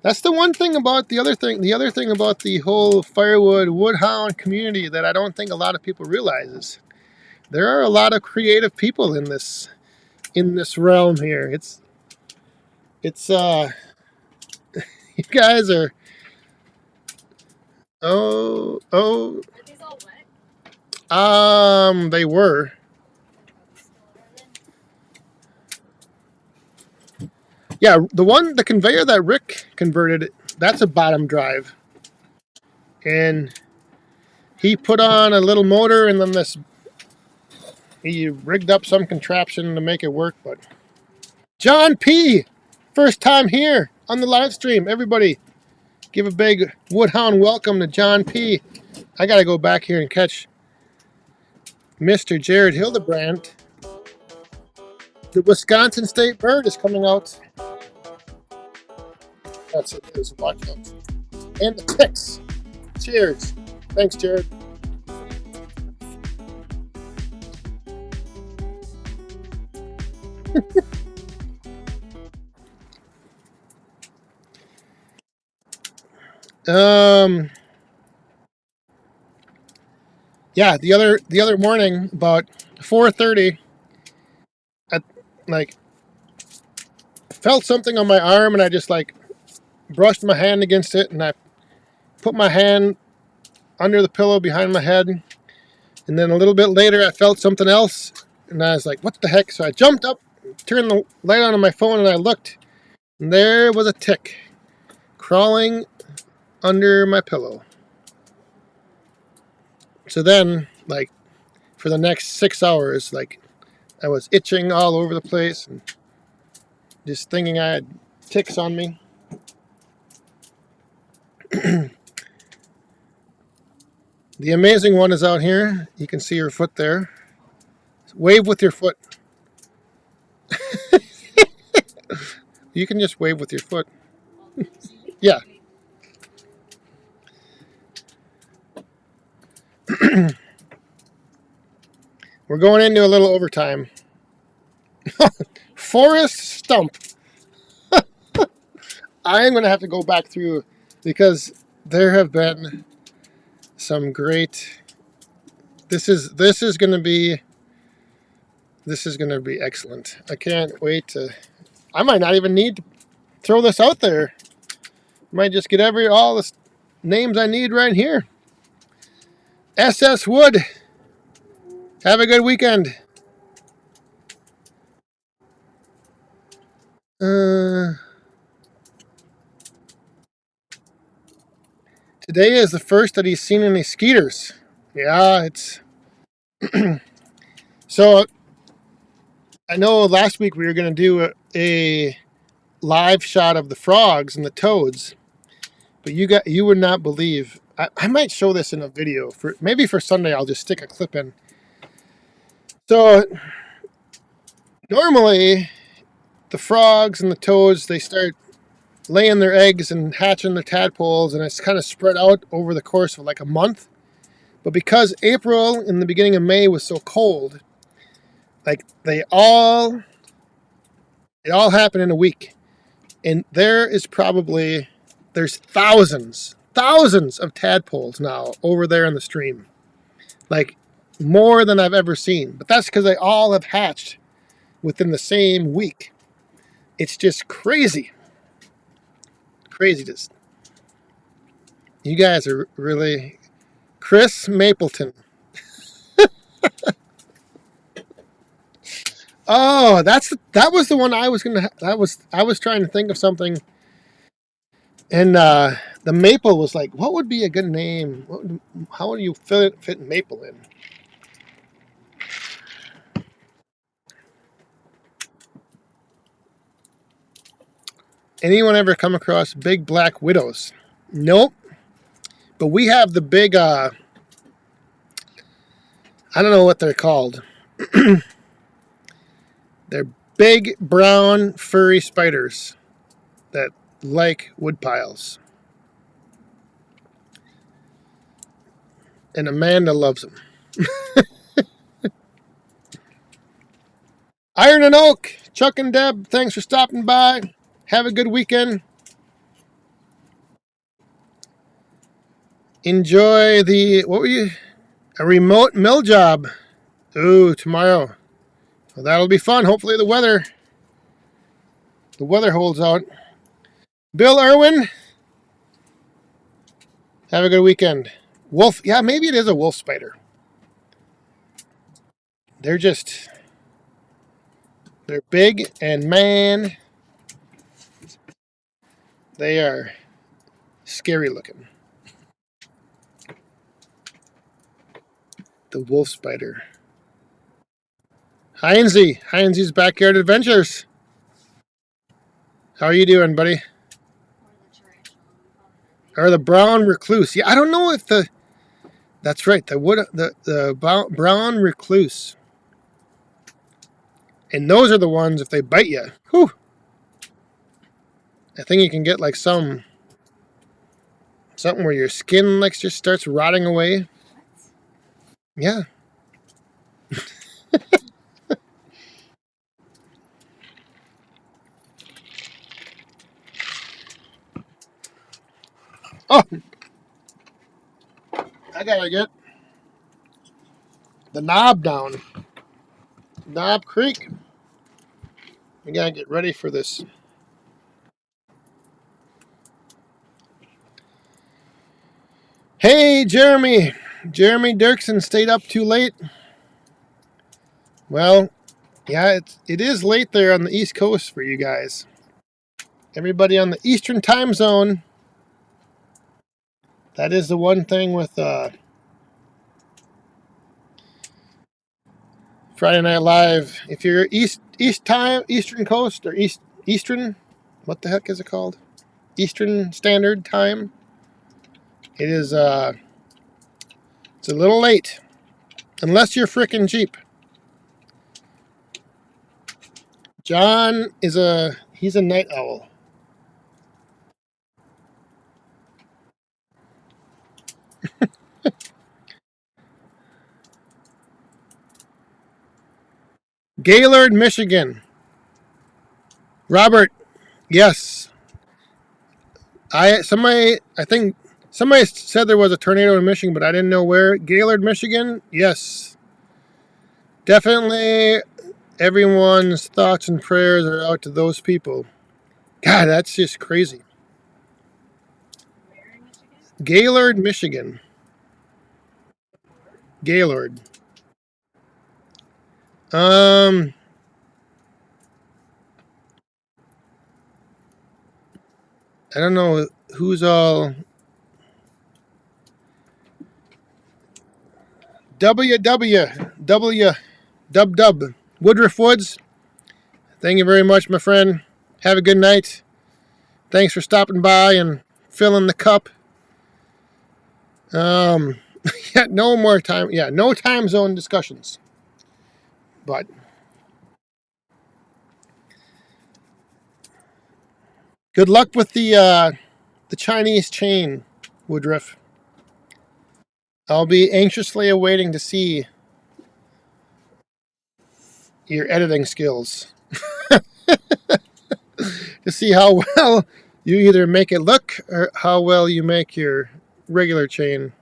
That's the one thing about the other thing about the whole firewood woodhound community that I don't think a lot of people realize. There are a lot of creative people in this realm here. It's you guys are oh Are these all wet? they were. Yeah, the conveyor that Rick converted, that's a bottom drive. And he put on a little motor and then he rigged up some contraption to make it work, but John P, first time here on the live stream. Everybody, give a big Woodhound welcome to John P. I got to go back here and catch Mr. Jared Hildebrandt. The Wisconsin State bird is coming out. That's it. There's a watch out. And the ticks. Cheers. Thanks, Jared. Yeah, the other morning about 4:30, I like felt something on my arm and I just like brushed my hand against it and I put my hand under the pillow behind my head, and then a little bit later I felt something else and I was like, what the heck? So I jumped up, turned the light on my phone, and I looked, and there was a tick crawling under my pillow. So then, like, for the next 6 hours, like, I was itching all over the place and just thinking I had ticks on me. The amazing one is out here. You can see her foot there. Wave with your foot. You can just wave with your foot. Yeah. We're going into a little overtime. Forest stump. I am going to have to go back through because there have been some great. This is going to be excellent. I can't wait to. I might not even need to throw this out there. Might just get all the names I need right here. SS Wood. Have a good weekend. Today is the first that he's seen any skeeters. Yeah, it's. So I know last week we were going to do a live shot of the frogs and the toads, but you would not believe. I might show this in a video maybe for Sunday. I'll just stick a clip in. So normally the frogs and the toads, they start laying their eggs and hatching their tadpoles, and it's kind of spread out over the course of like a month. But because April and the beginning of May was so cold, like it all happened in a week. And there's thousands thousands of tadpoles now over there in the stream. Like, more than I've ever seen. But that's because they all have hatched within the same week. It's just crazy. Crazy. Just, you guys are really... Chris Mapleton. Oh, that was the one I was gonna. I was trying to think of something, and the maple was like, what would be a good name? How would you fit maple in? Anyone ever come across big black widows? Nope. But we have the big. I don't know what they're called. They're big brown furry spiders that like wood piles. And Amanda loves them. Iron and Oak, Chuck and Deb, thanks for stopping by. Have a good weekend. Enjoy a remote mill job. Ooh, tomorrow. Well, that'll be fun. Hopefully the weather holds out. Bill Irwin, have a good weekend. Wolf, yeah, maybe it is a wolf spider. They're big, and man, they are scary looking. The wolf spider. Heinz's Backyard Adventures. How are you doing, buddy? Or the brown recluse. Yeah, I don't know if that's right. The brown recluse. And those are the ones, if they bite you, whew, I think you can get like something where your skin like just starts rotting away. Yeah. Oh, I gotta get the knob down. Knob Creek. We gotta get ready for this. Hey, Jeremy. Jeremy Dirksen stayed up too late. Well, yeah, it is late there on the East Coast for you guys. Everybody on the Eastern time zone. That is the one thing with Friday Night Live. If you're Eastern Coast or Eastern, what the heck is it called? Eastern Standard Time. It is it's a little late, unless you're frickin' cheap. John is he's a night owl. Gaylord, Michigan. Robert, yes. I think somebody said there was a tornado in Michigan, but I didn't know where. Gaylord, Michigan, yes. Definitely everyone's thoughts and prayers are out to those people. God, that's just crazy. Where in Michigan? Gaylord, Michigan. Gaylord. I don't know who's all. Dub. Woodruff Woods. Thank you very much, my friend. Have a good night. Thanks for stopping by and filling the cup. Yeah, no more time. Yeah, no time zone discussions. But good luck with the Chinese chain, Woodruff. I'll be anxiously awaiting to see your editing skills. To see how well You either make it look or how well you make your regular chain.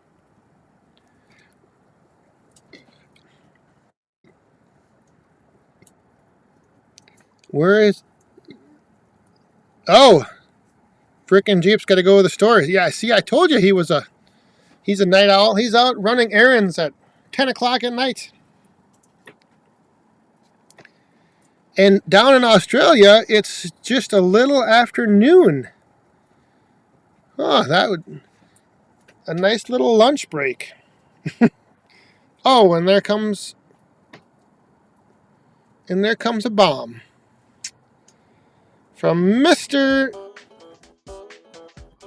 Where is... Oh! Frickin' Jeep's got to go to the store. Yeah, see, I told you he's a night owl. He's out running errands at 10 o'clock at night. And down in Australia, it's just a little after noon. Oh, that would... a nice little lunch break. Oh, and there comes a bomb. From Mr.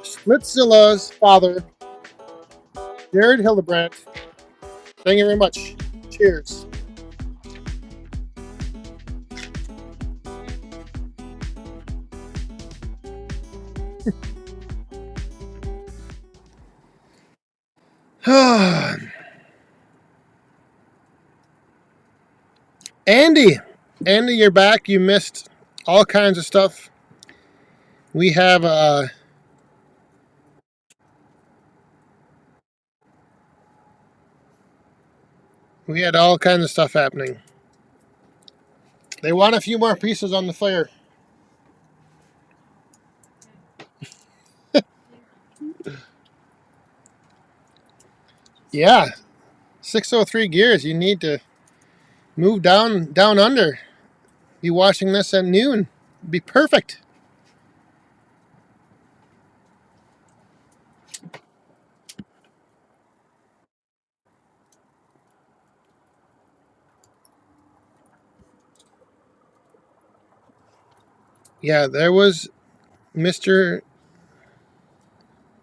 Splitzilla's father, Jared Hildebrandt. Thank you very much. Cheers. Andy, you're back. You missed all kinds of stuff. We have we had all kinds of stuff happening. They want a few more pieces on the fire. Yeah, 603 gears. You need to move down under. Be watching this at noon. Be perfect. Yeah, there was Mr.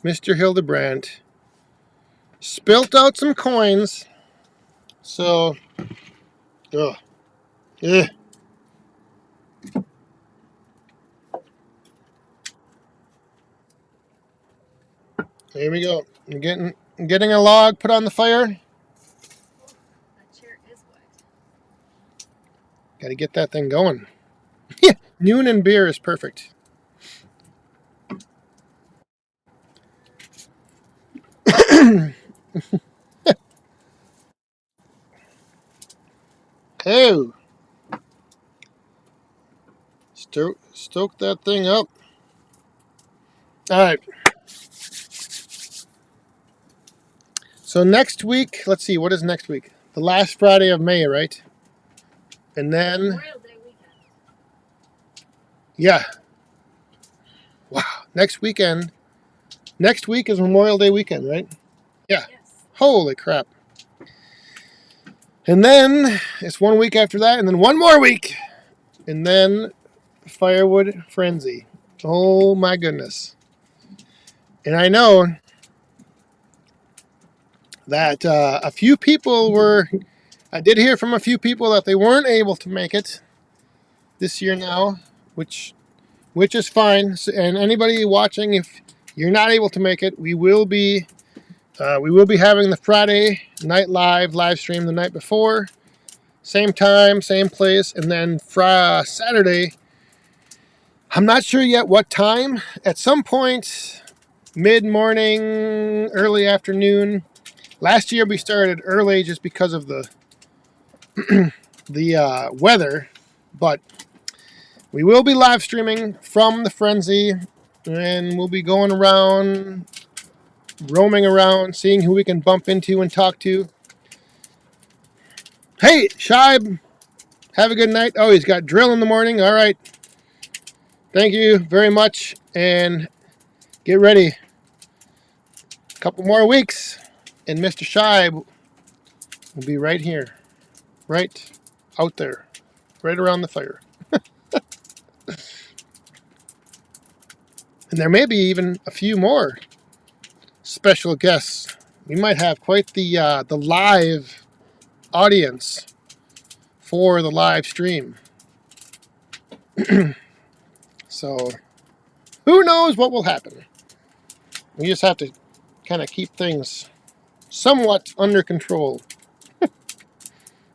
Hildebrandt. Spilt out some coins. So, ugh. Ugh. Here we go. I'm getting a log put on the fire. That chair is wet. Got to get that thing going. Yeah, noon and beer is perfect. Oh, stoke that thing up. All right. So next week, let's see, what is next week? The last Friday of May, right? And then, Memorial Day weekend. yeah. Wow. Next weekend. Next week is Memorial Day weekend, right? Yeah. Yes. Holy crap. And then it's 1 week after that, and then one more week. And then Firewood Frenzy. Oh my goodness. And I know that a few people I did hear from a few people that they weren't able to make it this year now, which is fine. And anybody watching, if you're not able to make it, we will be having the Friday night live stream the night before, same time, same place, and then Saturday. I'm not sure yet what time. At some point, mid-morning, early afternoon. Last year we started early just because of the weather, but we will be live streaming from the Frenzy, and we'll be going around, roaming around, seeing who we can bump into and talk to. Hey, Shibe, have a good night. Oh, he's got drill in the morning. All right. Thank you very much, and get ready. A couple more weeks, and Mr. Shibe will be right here, right out there, right around the fire. And there may be even a few more special guests. We might have quite the live audience for the live stream. So, who knows what will happen? We just have to kind of keep things somewhat under control.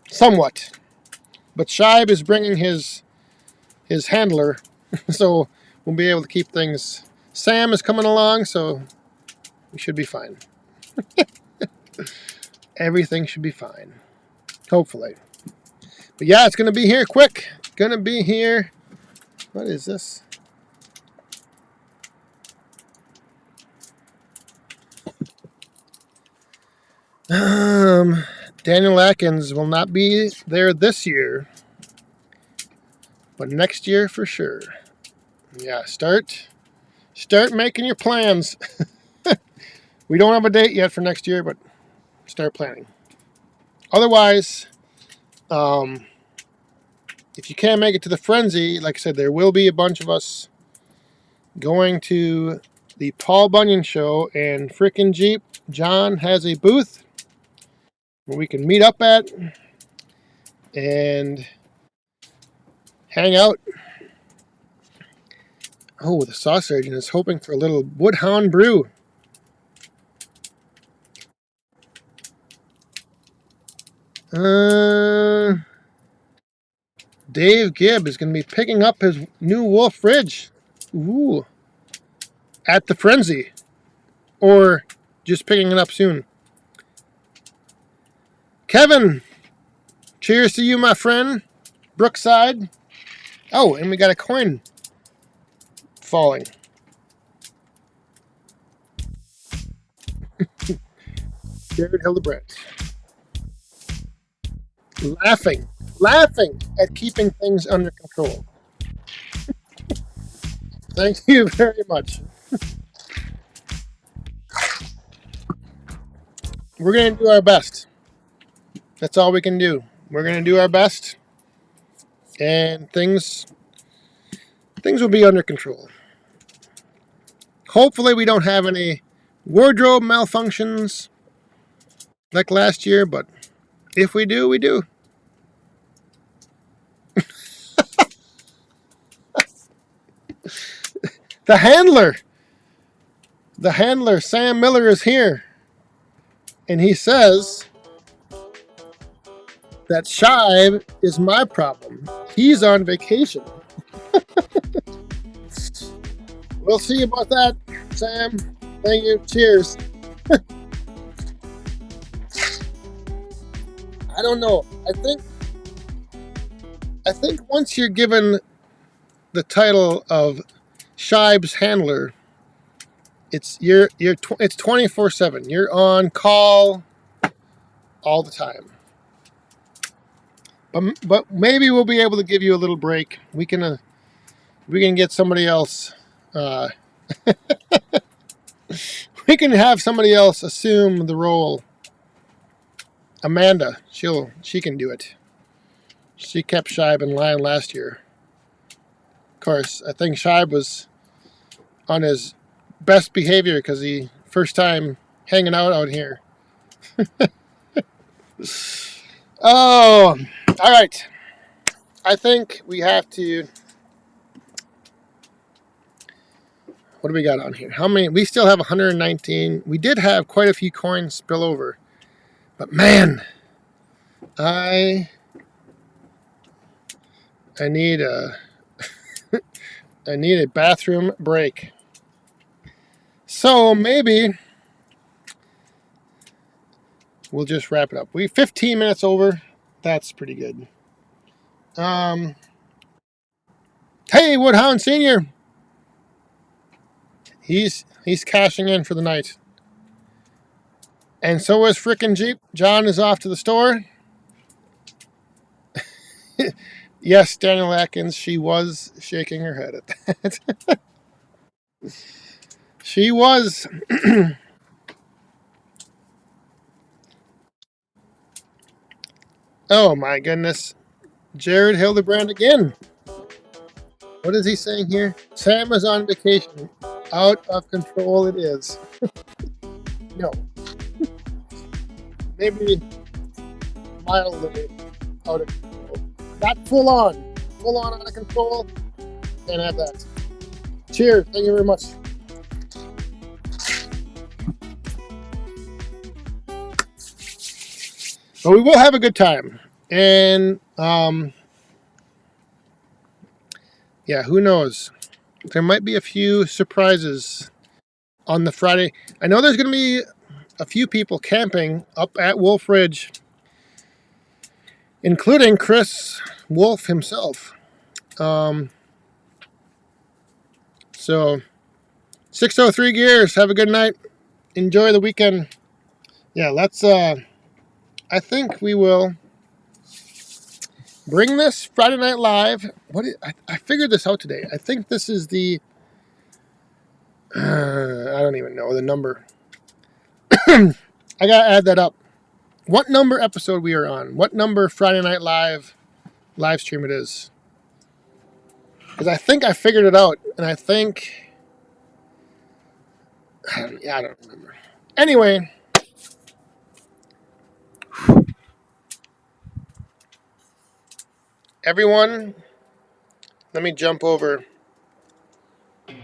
Somewhat. But Shibe is bringing his handler, so we'll be able to keep things Sam is coming along, so we should be fine. Everything should be fine. Hopefully. But yeah, it's going to be here quick. Going to be here. What is this? Daniel Atkins will not be there this year, but next year for sure. Yeah, start making your plans. We don't have a date yet for next year, but start planning. Otherwise, if you can't make it to the Frenzy, like I said, there will be a bunch of us going to the Paul Bunyan show, and frickin' Jeep John has a booth where we can meet up at and hang out. Oh, the sauce agent is hoping for a little Woodhound brew. Dave Gibb is going to be picking up his new Wolf fridge. Ooh. At the Frenzy. Or just picking it up soon. Kevin, cheers to you, my friend. Brookside. Oh, and we got a coin falling. Jared Hildebrandt. Laughing at keeping things under control. Thank you very much. We're going to do our best. That's all we can do. We're going to do our best, and things will be under control. Hopefully we don't have any wardrobe malfunctions like last year, but if we do, we do. The handler, Sam Miller, is here. And he says that Shive is my problem. He's on vacation. We'll see about that, Sam. Thank you. Cheers. I don't know. I think once you're given the title of Shive's handler, it's 24/7. You're on call all the time. But maybe we'll be able to give you a little break. We can get somebody else. We can have somebody else assume the role. Amanda, she can do it. She kept Shive in line last year. Of course, I think Shive was on his best behavior because he first time hanging out here. Oh, all right. I think we have to. What do we got on here? How many? We still have 119. We did have quite a few coins spill over, but man, I need a I need a bathroom break. So maybe we'll just wrap it up. We 15 minutes over. That's pretty good. Hey, Woodhound Senior. He's cashing in for the night. And so is frickin' Jeep. John is off to the store. Yes, Daniel Atkins, she was shaking her head at that. She was. Oh my goodness. Jared Hildebrandt again. What is he saying here? Sam is on vacation. Out of control it is. No. Maybe mildly out of control. Not full on. Full on out of control. Can't have that. Cheers. Thank you very much. But we will have a good time. And yeah, who knows? there might be a few surprises on the Friday. I know there's going to be a few people camping up at Wolf Ridge, including Chris Wolf himself. So 603 Gears, have a good night. Enjoy the weekend. Yeah, let's I think we will bring this Friday Night Live. I figured this out today. I think this is the I don't even know the number. I gotta add that up. What number episode we are on? What number Friday Night Live stream it is? Because I think I figured it out, and I think I don't remember. Anyway, everyone, let me jump over to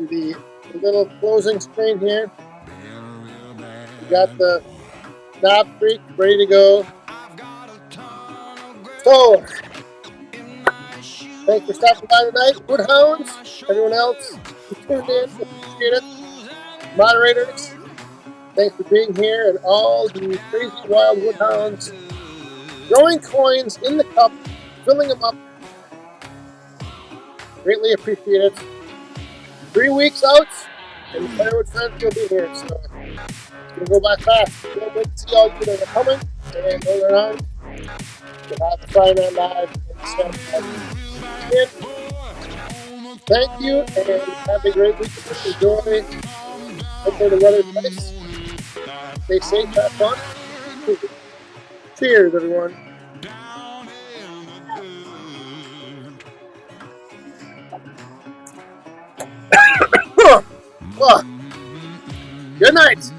the little closing screen here. We got the knob freak ready to go. So, thanks for stopping by tonight, Woodhounds. Everyone else who tuned in, appreciate it. Moderators, thanks for being here, and all the crazy wild Woodhounds throwing coins in the cup, filling them up. Greatly appreciated. 3 weeks out, and the Firewood friends will be here, so it's going to go by fast. Can't wait to see all you that are coming, and those around. We'll have the Friday Night Live and thank you, and have a great weekend. Enjoy. Hopefully the weather's nice. Stay safe, have fun. Cheers, everyone. Good night.